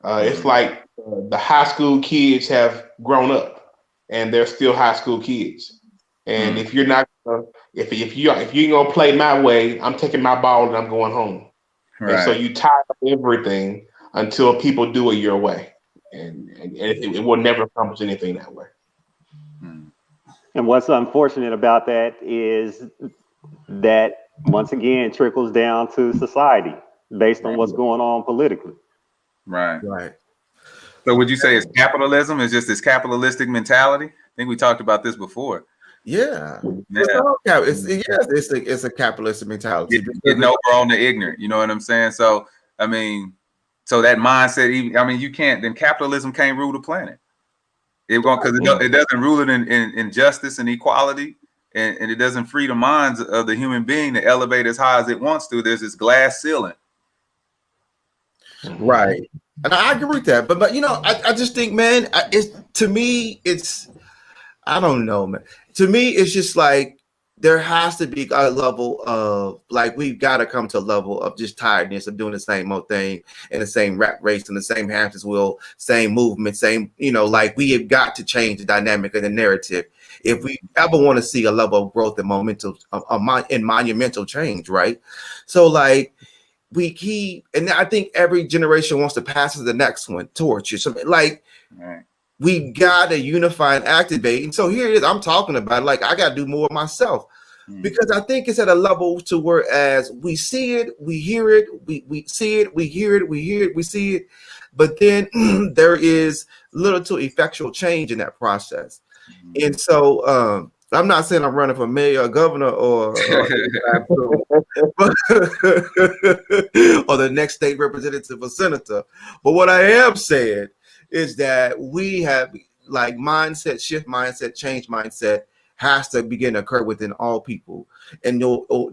It's like the high school kids have grown up, and they're still high school kids. And if you're not, if you ain't gonna play my way, I'm taking my ball and I'm going home. Right. And so you tie up everything until people do it your way, and it will never accomplish anything that way. And what's unfortunate about that is that once again trickles down to society based on what's going on politically. Right. So would you say it's capitalism? It's just this capitalistic mentality? I think we talked about this before. Yeah. It's a capitalistic mentality. Getting over on the ignorant, you know what I'm saying? So I mean, so that mindset, you can't. Then capitalism can't rule the planet. It won't, because it doesn't rule it in justice and equality, and it doesn't free the minds of the human being to elevate as high as it wants to. There's this glass ceiling. Right. And I agree with that, but you know, I just think, man, I don't know, man. To me, it's just like there has to be a level of like we've got to come to a level of just tiredness of doing the same old thing in the same rat race and the same hamster's wheel, same movement, same, you know, like we have got to change the dynamic of the narrative if we ever want to see a level of growth and monumental change, right? So like we keep, and I think every generation wants to pass to the next one towards you. So like, we got to unify and activate. And so here it is. I'm talking about like I got to do more myself because I think it's at a level to where as we see it, we hear it, we see it, we hear it, we hear it, we see it. But then there is little to effectual change in that process. And so I'm not saying I'm running for mayor or governor or the next state representative or senator. But what I am saying is that we have like change mindset has to begin to occur within all people and to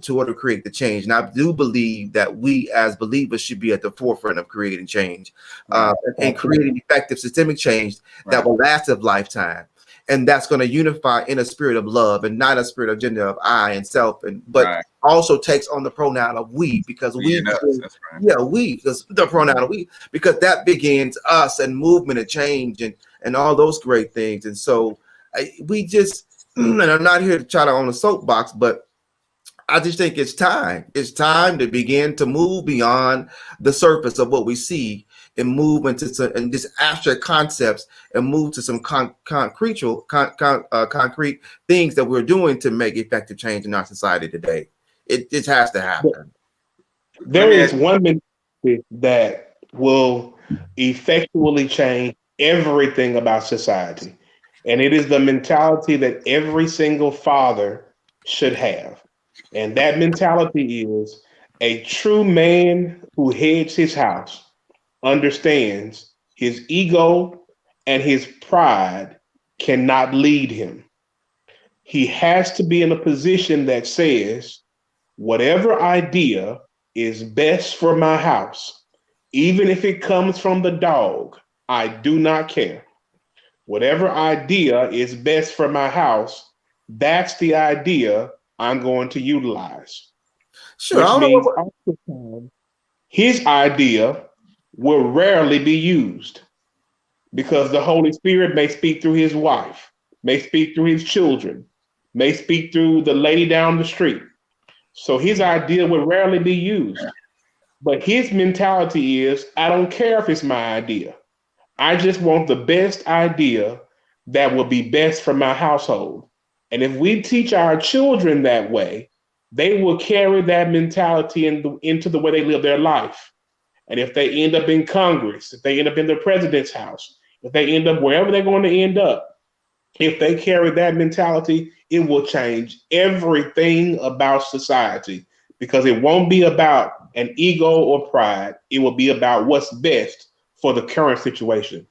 order to create the change. And I do believe that we as believers should be at the forefront of creating change and creating effective systemic change that will last a lifetime. And that's going to unify in a spirit of love and not a spirit of gender of I and self, but also takes on the pronoun of we, because we, because the pronoun of we, because that begins us and movement and change and all those great things. And so we just, and I'm not here to try to own a soapbox, but I just think it's time. It's time to begin to move beyond the surface of what we see and move into some and just abstract concepts and move to some concrete things that we're doing to make effective change in our society today. It has to happen. There is one ministry that will effectually change everything about society. And it is the mentality that every single father should have. And that mentality is a true man who heads his house understands his ego and his pride cannot lead him. He has to be in a position that says, whatever idea is best for my house, even if it comes from the dog, I do not care. Whatever idea is best for my house, that's the idea I'm going to utilize. Sure. Which means oftentimes his idea will rarely be used because the Holy Spirit may speak through his wife, may speak through his children, may speak through the lady down the street. So his idea will rarely be used. But his mentality is, I don't care if it's my idea. I just want the best idea that will be best for my household. And if we teach our children that way, they will carry that mentality into the way they live their life. And if they end up in Congress, if they end up in the president's house, if they end up wherever they're going to end up, if they carry that mentality, it will change everything about society because it won't be about an ego or pride. It will be about what's best for the current situation.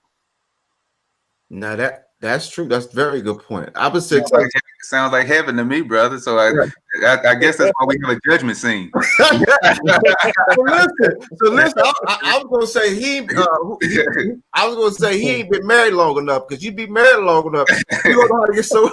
Now that's true. That's a very good point. Sounds like heaven to me, brother. So I guess that's why we have a judgment scene. So listen. I was gonna say I was gonna say he ain't been married long enough because you be married long enough. You don't know how to get somewhere.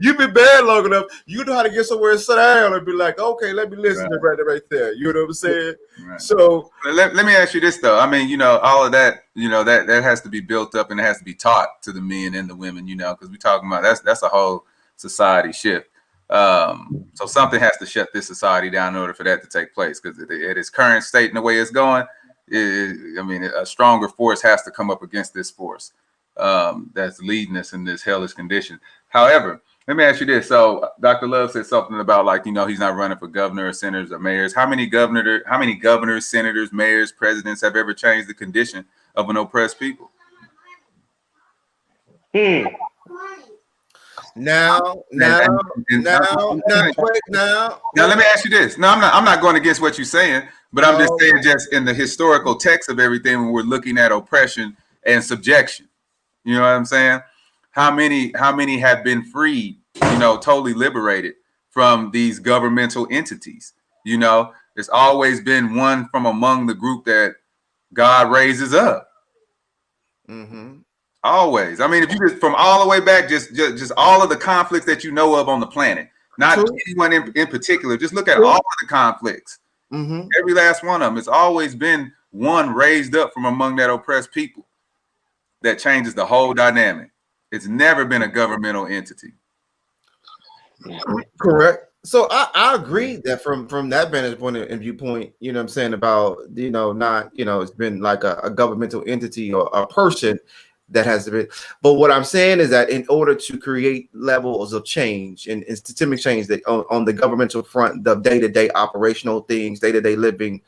You been married long enough. You know how to get somewhere and sit down and be like, okay, let me listen to right there. You know what I'm saying? Right. So let me ask you this though. I mean, all of that, that has to be built up and it has to be taught to the men and the women, because we're talking about that's a whole society shift. So something has to shut this society down in order for that to take place, because at its current state and the way it's going, a stronger force has to come up against this force that's leading us in this hellish condition. However, let me ask you this. So Dr. Love said something about he's not running for governor or senators or mayors. How many governors, senators, mayors, presidents have ever changed the condition of an oppressed people? Now, let me ask you this. No, I'm not going against what you're saying, but I'm just saying, just in the historical text of everything, when we're looking at oppression and subjection, you know what I'm saying? How many have been freed, totally liberated from these governmental entities? There's always been one from among the group that God raises up. Mm-hmm. Always. I mean, if you just from all the way back, just all of the conflicts that you know of on the planet, not anyone in particular, just look at all of the conflicts. Mm-hmm. Every last one of them. It's always been one raised up from among that oppressed people that changes the whole dynamic. It's never been a governmental entity. Correct. So I agree that from that vantage point and viewpoint, what I'm saying about, not, it's been like a governmental entity or a person that has been. But what I'm saying is that in order to create levels of change and systemic change that on the governmental front, the day-to-day operational things, day-to-day living,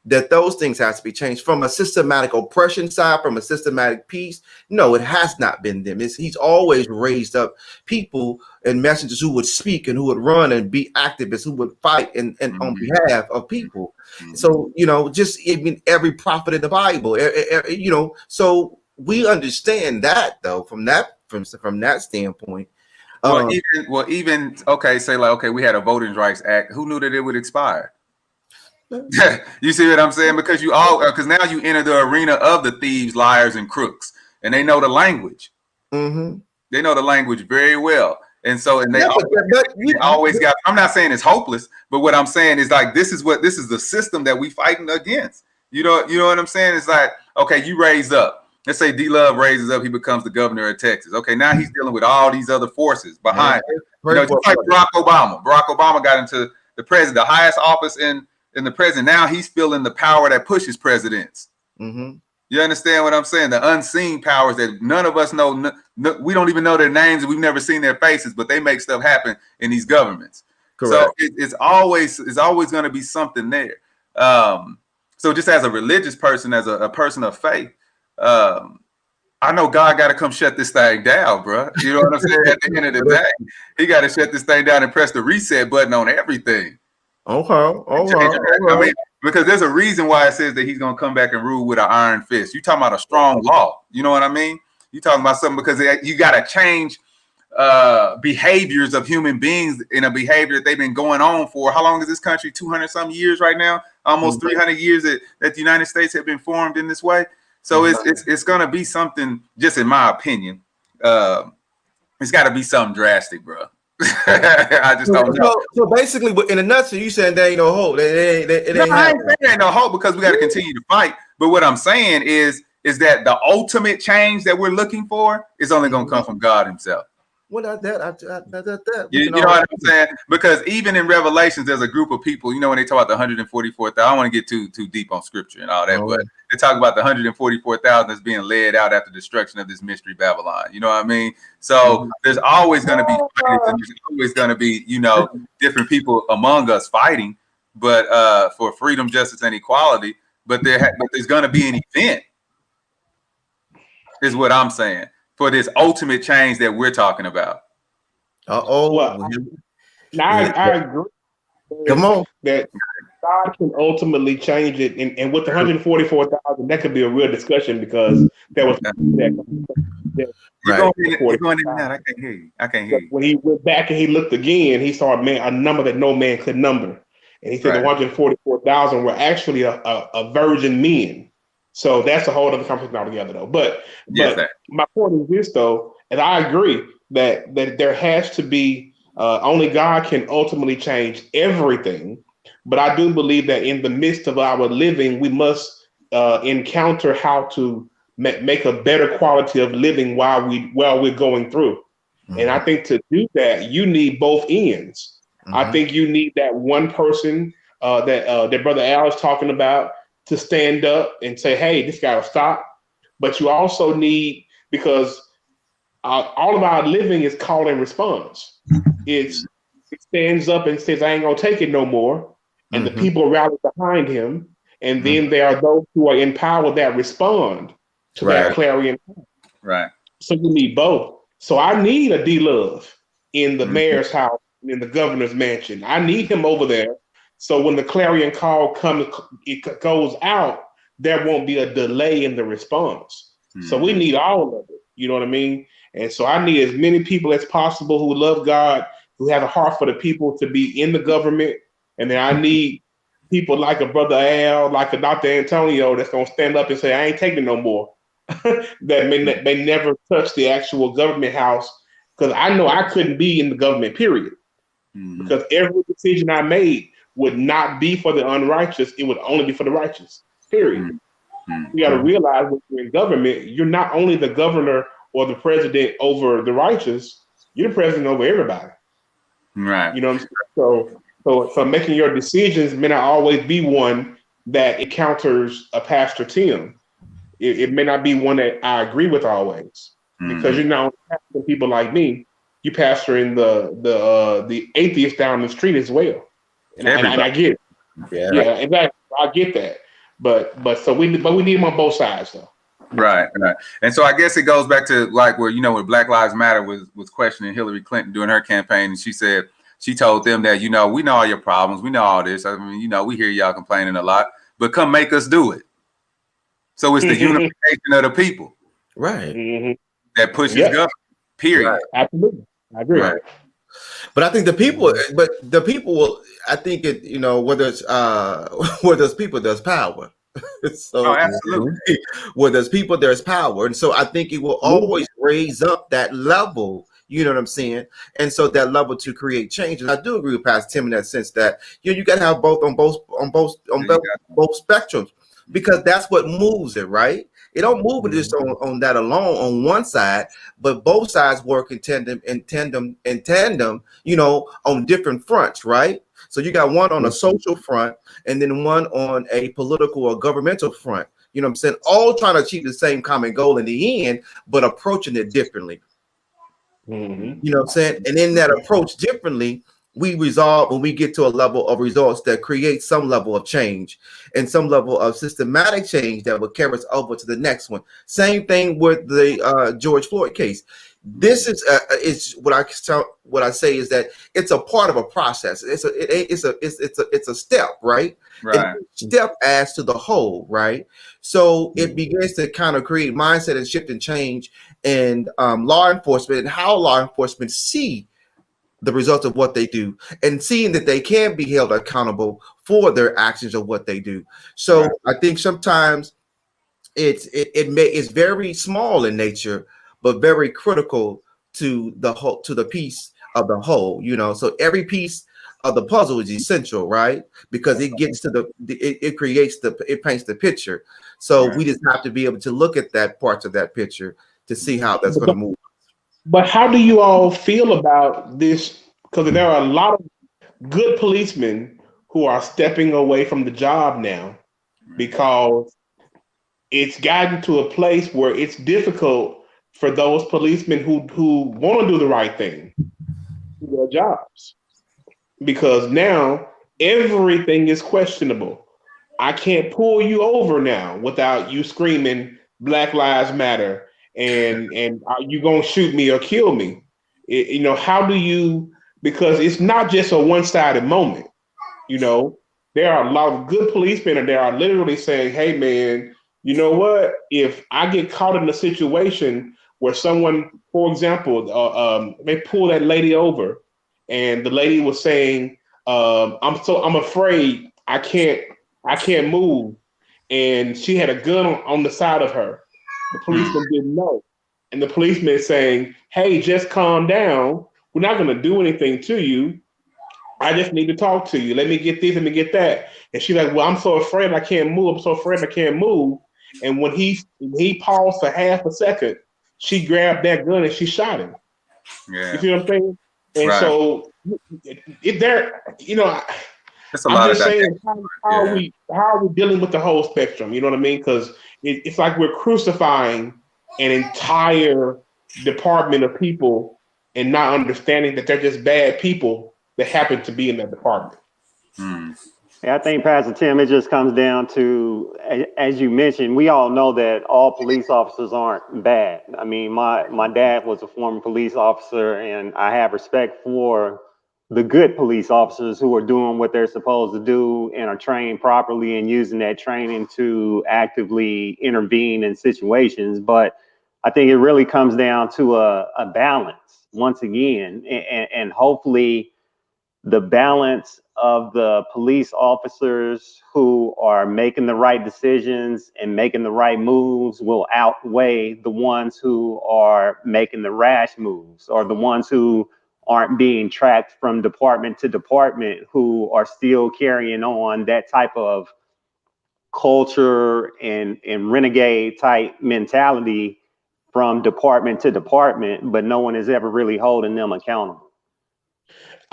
that those things has to be changed from a systematic oppression side, from a systematic peace. No, it has not been them. He's always raised up people and messengers who would speak and who would run and be activists, who would fight and on behalf of people. So, just every prophet in the Bible, so we understand that though, from that standpoint. We had a Voting Rights Act. Who knew that it would expire? You see what I'm saying? Because now you enter the arena of the thieves, liars, and crooks, and they know the language. Mm-hmm. They know the language very well, and they always got. I'm not saying it's hopeless, but what I'm saying is this is the system that we fighting against. You know what I'm saying? It's like, okay, you raise up. Let's say D Love raises up, he becomes the governor of Texas. Okay, now he's dealing with all these other forces behind him. Just like Barack Obama. Barack Obama got into the president, the highest office in the president. Now he's feeling the power that pushes presidents. Mm-hmm. You understand what I'm saying? The unseen powers that none of us know. We don't even know their names and we've never seen their faces, but they make stuff happen in these governments. Correct. So it's always going to be something there. So just as a religious person, as a person of faith, I know God got to come shut this thing down, bro. You know what I'm saying? At the end of the day, he got to shut this thing down and press the reset button on everything. Okay. I mean, because there's a reason why it says that he's going to come back and rule with an iron fist. You're talking about a strong law. You know what I mean? You're talking about something because you got to change behaviors of human beings in a behavior that they've been going on for. How long is this country? 200 some years right now? Almost 300 years that the United States have been formed in this way. So it's going to be something, just in my opinion, it's got to be something drastic, bro. I just don't know. So basically, in a nutshell, you saying there ain't no hope. There ain't no hope because we got to continue to fight. But what I'm saying is that the ultimate change that we're looking for is only going to come from God himself. Well, that. You know what I'm saying? Because even in Revelations, there's a group of people, you know, when they talk about the 144,000, I don't want to get too deep on scripture and all that, but they talk about the 144,000 that's being led out after destruction of this mystery Babylon. You know what I mean? So there's always going to be fights, and there's always going to be, you know, different people among us fighting, but for freedom, justice, and equality. But there's going to be an event, is what I'm saying, for this ultimate change that we're talking about. Well, I agree. Come on. That God can ultimately change it, and with the 144,000, that could be a real discussion because there was You're going in and out. I can't hear you. When he went back and he looked again, he saw a number that no man could number, and he said the 144,000 were actually a virgin men. So that's a whole other conversation altogether, though. But my point is this, though, and I agree that there has to be only God can ultimately change everything. But I do believe that in the midst of our living, we must encounter how to make a better quality of living while we're going through. Mm-hmm. And I think to do that, you need both ends. Mm-hmm. I think you need that one person that Brother Al is talking about, to stand up and say, hey, this got to stop. But you also need, because all of our living is call and response. It stands up and says, I ain't going to take it no more. And the people rally behind him. And then there are those who are in power that respond to that clarion call. Right. So you need both. So I need a D-Love in the mayor's house, in the governor's mansion. I need him over there. So when the clarion call goes out, there won't be a delay in the response. Mm-hmm. So we need all of it. You know what I mean? And so I need as many people as possible who love God, who have a heart for the people, to be in the government. And then I need people like a Brother Al, like a Dr. Antonio, that's going to stand up and say, I ain't taking no more. That may never touch the actual government house. Because I know I couldn't be in the government, period. Mm-hmm. Because every decision I made would not be for the unrighteous. It would only be for the righteous, period. Mm-hmm. You got to realize when you're in government, you're not only the governor or the president over the righteous, you're the president over everybody. Right. You know what I'm saying? So making your decisions may not always be one that encounters a Pastor Tim. It may not be one that I agree with always, because you're not only pastoring people like me, you pastoring the atheists down the street as well. And I get it. Yeah, exactly. I get that. But we need them on both sides, though. Right. And so I guess it goes back to like where, you know, when Black Lives Matter was questioning Hillary Clinton during her campaign, and she told them that, you know, we know all your problems, we know all this. I mean, you know, we hear y'all complaining a lot, but come make us do it. So it's the unification of the people, right, that pushes government. Period. Right. Absolutely, I agree. Right. But I think the people will. I think it. You know, where there's people, there's power. So absolutely, where there's people, there's power, and so I think it will always raise up that level. You know what I'm saying? And so that level to create change. And I do agree with Pastor Tim in that sense that you got to have both on both spectrums, because that's what moves it, right? It don't move it just on that alone on one side, but both sides work in tandem, you know, on different fronts, right? So you got one on a social front and then one on a political or governmental front. You know what I'm saying? All trying to achieve the same common goal in the end, but approaching it differently. You know what I'm saying? And in that approach differently, we resolve when we get to a level of results that create some level of change and some level of systematic change that will carry us over to the next one. Same thing with the George Floyd case. This is what I say is that it's a part of a process. It's a step, right? Right. And each step adds to the whole, right? So it begins to kind of create mindset and shift and change and law enforcement and how law enforcement see the results of what they do and seeing that they can be held accountable for their actions of what they do. So Right. I think sometimes it's very small in nature, but very critical to the whole, to the piece of the whole, so every piece of the puzzle is essential, right? Because it gets to it paints the picture. So Right. we just have to be able to look at that parts of that picture to see how that's going to move. But how do you all feel about this? Because there are a lot of good policemen who are stepping away from the job now because it's gotten to a place where it's difficult for those policemen who want to do the right thing to do their jobs. Because now everything is questionable. I can't pull you over now without you screaming Black Lives Matter and are you gonna shoot me or kill me? How do you? Because it's not just a one-sided moment. There are a lot of good policemen, and they are literally saying, "Hey, man, you know what? If I get caught in a situation where someone, for example, they pull that lady over, and the lady was saying, I'm afraid I can't move," and she had a gun on the side of her. The policeman didn't know. And the policeman is saying, "Hey, just calm down. We're not going to do anything to you. I just need to talk to you. Let me get this, let me get that." And she's like, "Well, I'm so afraid I can't move. I'm so afraid I can't move." And when he paused for half a second, she grabbed that gun and she shot him. Yeah. You see what I'm saying? And Right. so That's a I'm lot just of saying, how Yeah. are we dealing with the whole spectrum? You know what I mean? Because it's like we're crucifying an entire department of people and not understanding that they're just bad people that happen to be in that department. Yeah, I think, Pastor Tim, it just comes down to, as you mentioned, we all know that all police officers aren't bad. I mean, my dad was a former police officer, and I have respect for the good police officers who are doing what they're supposed to do and are trained properly and using that training to actively intervene in situations. But I think it really comes down to a balance once again, and hopefully the balance of the police officers who are making the right decisions and making the right moves will outweigh the ones who are making the rash moves, or the ones who aren't being tracked from department to department, who are still carrying on that type of culture and renegade type mentality from department to department, but no one is ever really holding them accountable.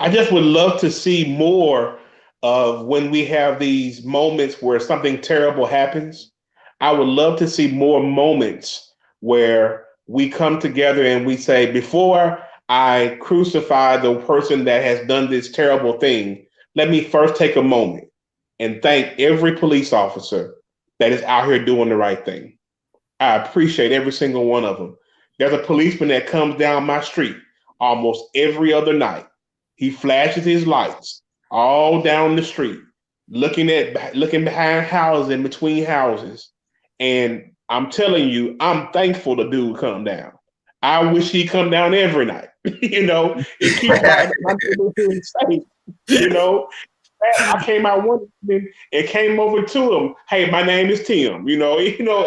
I just would love to see more of when we have these moments where something terrible happens. I would love to see more moments where we come together and we say, before I crucify the person that has done this terrible thing, let me first take a moment and thank every police officer that is out here doing the right thing. I appreciate every single one of them. There's a policeman that comes down my street almost every other night. He flashes his lights all down the street, looking behind houses and between houses. And I'm telling you, I'm thankful the dude come down. I wish he'd come down every night. It keeps my neighborhood safe. I came out one evening and came over to him. "Hey, my name is Tim."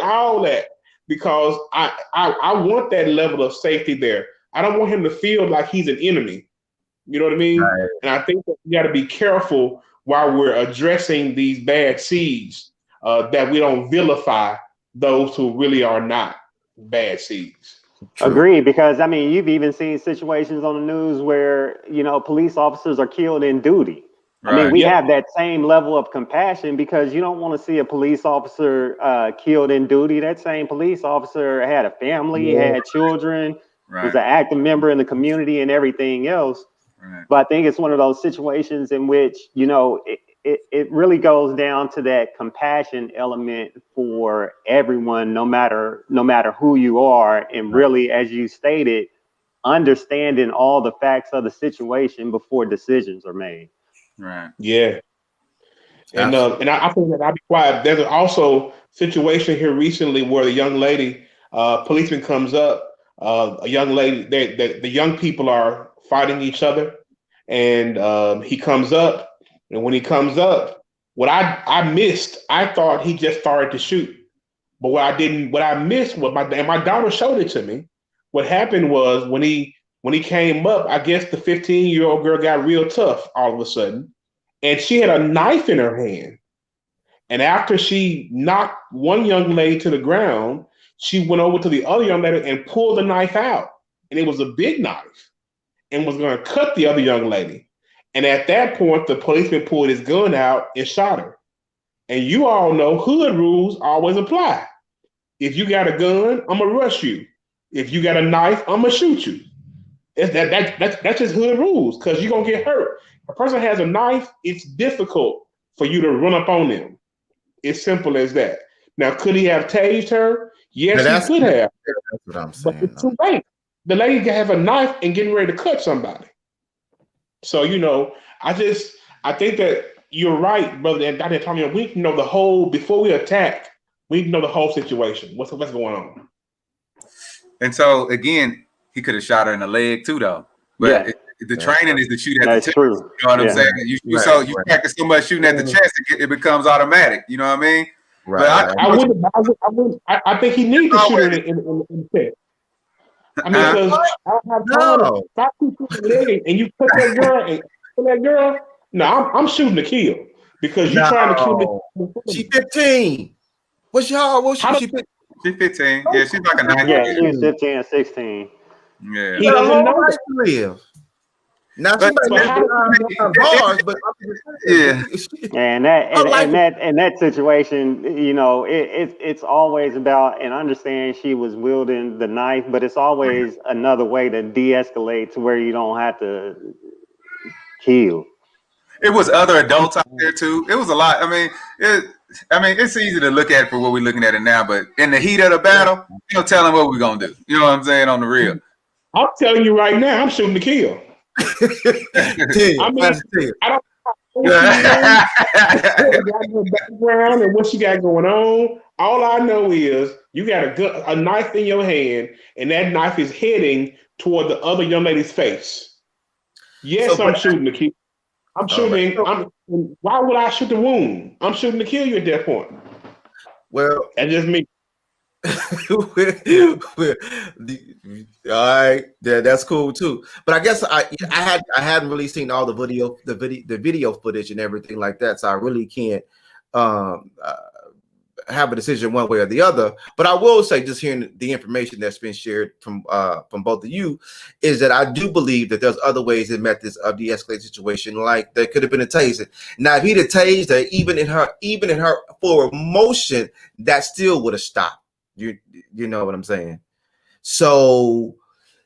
All that, because I want that level of safety there. I don't want him to feel like he's an enemy. You know what I mean? Right. And I think that we got to be careful while we're addressing these bad seeds, that we don't vilify those who really are not bad seeds. True. Agreed, because I mean, you've even seen situations on the news where, police officers are killed in duty. I mean, Right. we Yep. have that same level of compassion, because you don't want to see a police officer killed in duty. That same police officer had a family, Yeah. had children, was Right. an active member in the community and everything else. Right. But I think it's one of those situations in which, you know, it really goes down to that compassion element for everyone, no matter who you are. And really, as you stated, understanding all the facts of the situation before decisions are made. Right. Yeah. And I think that I'll be quiet. There's also situation here recently where the young lady, policeman comes up, a young lady, the young people are fighting each other, and he comes up, and when he comes up, what I missed, I thought he just started to shoot, but what I missed was my daughter showed it to me. What happened was when he came up, I guess the 15-year-old girl got real tough all of a sudden. And she had a knife in her hand. And after she knocked one young lady to the ground, she went over to the other young lady and pulled the knife out. And it was a big knife and was going to cut the other young lady. And at that point, the policeman pulled his gun out and shot her. And you all know hood rules always apply. If you got a gun, I'm going to rush you. If you got a knife, I'm going to shoot you. That's just hood rules because you're going to get hurt. A person has a knife, it's difficult for you to run up on them. It's simple as that. Now, could he have tased her? Yes, he could have. That's what I'm saying. But it's too late. The lady can have a knife and getting ready to cut somebody. So, you know, I think that you're right, brother. And Dr. Antonio, we need to know the whole, before we attack, we need to know the whole situation. What's going on? And so, again, he could have shot her in the leg too, though. But the training is to shoot at the chest. True. You know what I'm saying? You practice so much shooting at the chest, it becomes automatic. You know what I mean? Right. But I think he needs to shoot her in the chest. I mean, because I don't have time. If I shoot you in the leg and you cut that girl, no, I'm shooting to kill because you're trying to kill me. She's 15. What's she? She's 15. Yeah, she's like a 9. Yeah, she was 15 or 16. Yeah. He doesn't know that. To live. Now she might have bars, but yeah. And that situation, you know, it's always about, and understand she was wielding the knife, but it's always another way to de-escalate to where you don't have to kill. It was other adults out there too. It was a lot. I mean, it's easy to look at for what we're looking at it now, but in the heat of the battle, you know, telling what we're gonna do. You know what I'm saying? On the real. I'm telling you right now, I'm shooting to kill. I mean, I don't know background and what you got going on. All I know is you got a knife in your hand, and that knife is heading toward the other young lady's face. Yes, I'm shooting to kill. I'm shooting. Why would I shoot the wound? I'm shooting to kill you at that point. Well, that's just me. All right, that's cool too. But I guess I hadn't really seen all the video footage and everything like that, so I really can't have a decision one way or the other. But I will say, just hearing the information that's been shared from both of you, is that I do believe that there's other ways and methods of de-escalating situation. Like there could have been a tasing. Now, if he'd have tased her, even in her forward motion, that still would have stopped. You know what I'm saying? So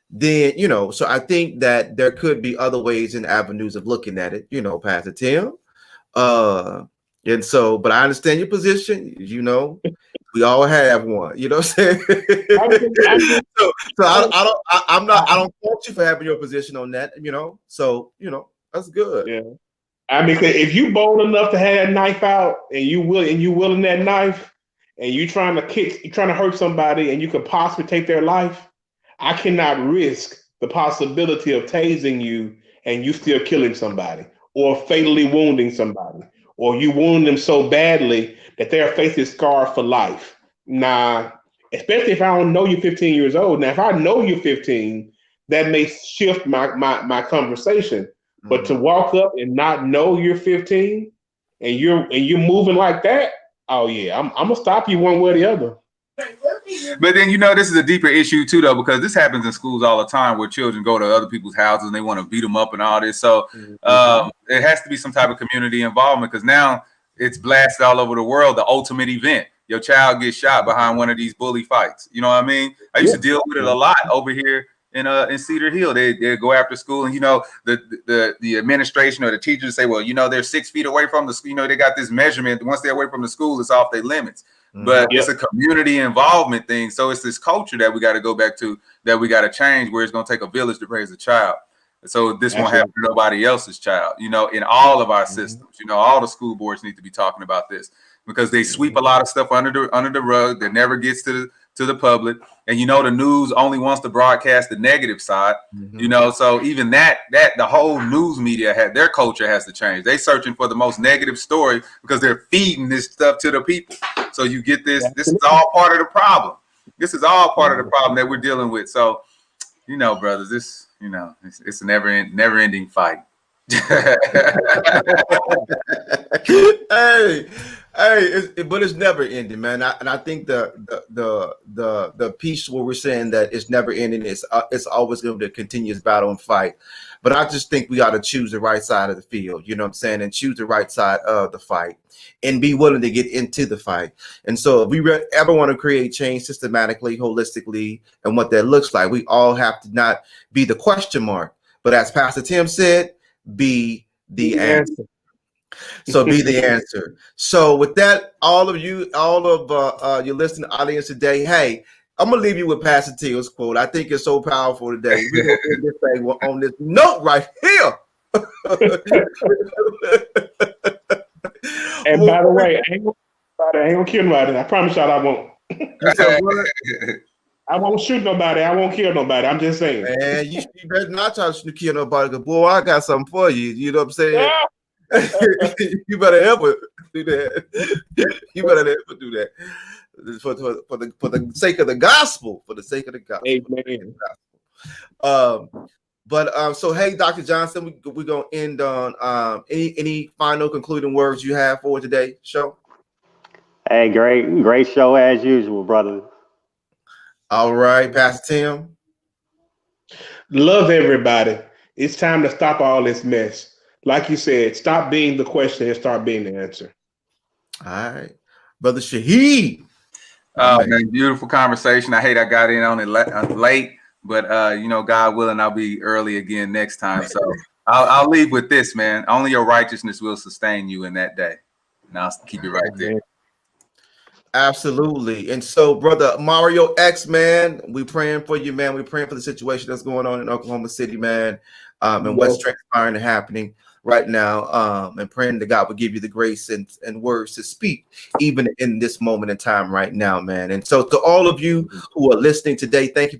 then, you know, so I think that there could be other ways and avenues of looking at it, you know, Pastor Tim. And so, but I understand your position, you know, we all have one, you know what I'm saying? so I don't fault you for having your position on that, you know, so, you know, that's good. Yeah. I mean, if you bold enough to have that knife out and you willing that knife, and you're trying to hurt somebody and you could possibly take their life, I cannot risk the possibility of tasing you and you still killing somebody or fatally wounding somebody, or you wound them so badly that their face is scarred for life. Nah, especially if I don't know you're 15 years old. Now, if I know you're 15, that may shift my conversation. Mm-hmm. But to walk up and not know you're 15 and you're moving like that, oh yeah, I'm gonna stop you one way or the other. But then, you know, this is a deeper issue too, though, because this happens in schools all the time where children go to other people's houses and they want to beat them up and all this. So it has to be some type of community involvement, because now it's blasted all over the world. The ultimate event, your child gets shot behind one of these bully fights. You know what I mean? I used to deal with it a lot over here in Cedar Hill. They go after school, and the administration or the teachers say, well, they're 6 feet away from the school. They got this measurement. Once they're away from the school, it's off their limits. But it's a community involvement thing. So it's this culture that we got to go back to, that we got to change, where it's going to take a village to raise a child. So this won't happen to nobody else's child, in all of our systems. All the school boards need to be talking about this, because they sweep a lot of stuff under the rug that never gets to the public. And the news only wants to broadcast the negative side. So even that the whole news media their culture has to change. They searching for the most negative story because they're feeding this stuff to the people. So you get this. This is all part of the problem. This is all part of the problem that we're dealing with. So, brothers, this. It's a never-ending fight. But it's never ending, man. And I think the piece where we're saying that it's never ending is it's always going to be a continuous battle and fight. But I just think we got to choose the right side of the field, and choose the right side of the fight and be willing to get into the fight. And so if we ever want to create change systematically, holistically, and what that looks like, we all have to not be the question mark, but as Pastor Tim said, be the answer. So be the answer. So with that, all of your listening audience today, hey, I'm gonna leave you with Pastor Tim's quote. I think it's so powerful today. We're gonna end this thing on this note right here. And by the way, I ain't gonna kill nobody. I promise y'all I won't. I won't shoot nobody. I won't kill nobody. I'm just saying. Man, you better not try to kill nobody, because boy, I got something for you. You know what I'm saying? Yeah. You better ever do that. You better ever do that. For the sake of the gospel. For the sake of the gospel. Amen. So hey, Dr. Johnson, we're gonna end on any final concluding words you have for today's show. Hey, great show as usual, brother. All right, Pastor Tim. Love everybody. It's time to stop all this mess. Like you said, stop being the question and start being the answer. All right, Brother Shaheed. Man, beautiful conversation. I hate I got in on it late, but God willing, I'll be early again next time. So I'll leave with this, man. Only your righteousness will sustain you in that day. And I'll keep it right there. Absolutely. And so, Brother Mario X, man, we praying for you, man. We're praying for the situation that's going on in Oklahoma City, man, and what's transpiring and happening right now, and praying that God will give you the grace and words to speak even in this moment in time right now, man. And so to all of you who are listening today, thank you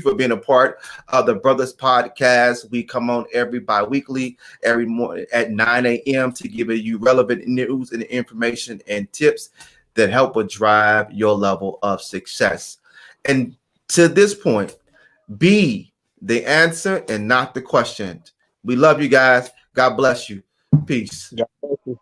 for being a part of the Brothers Podcast. We come on every bi-weekly, every morning at 9 a.m. to give you relevant news and information and tips that help will drive your level of success. And to this point, be the answer and not the question. We love you guys. God bless you. Peace. God bless you.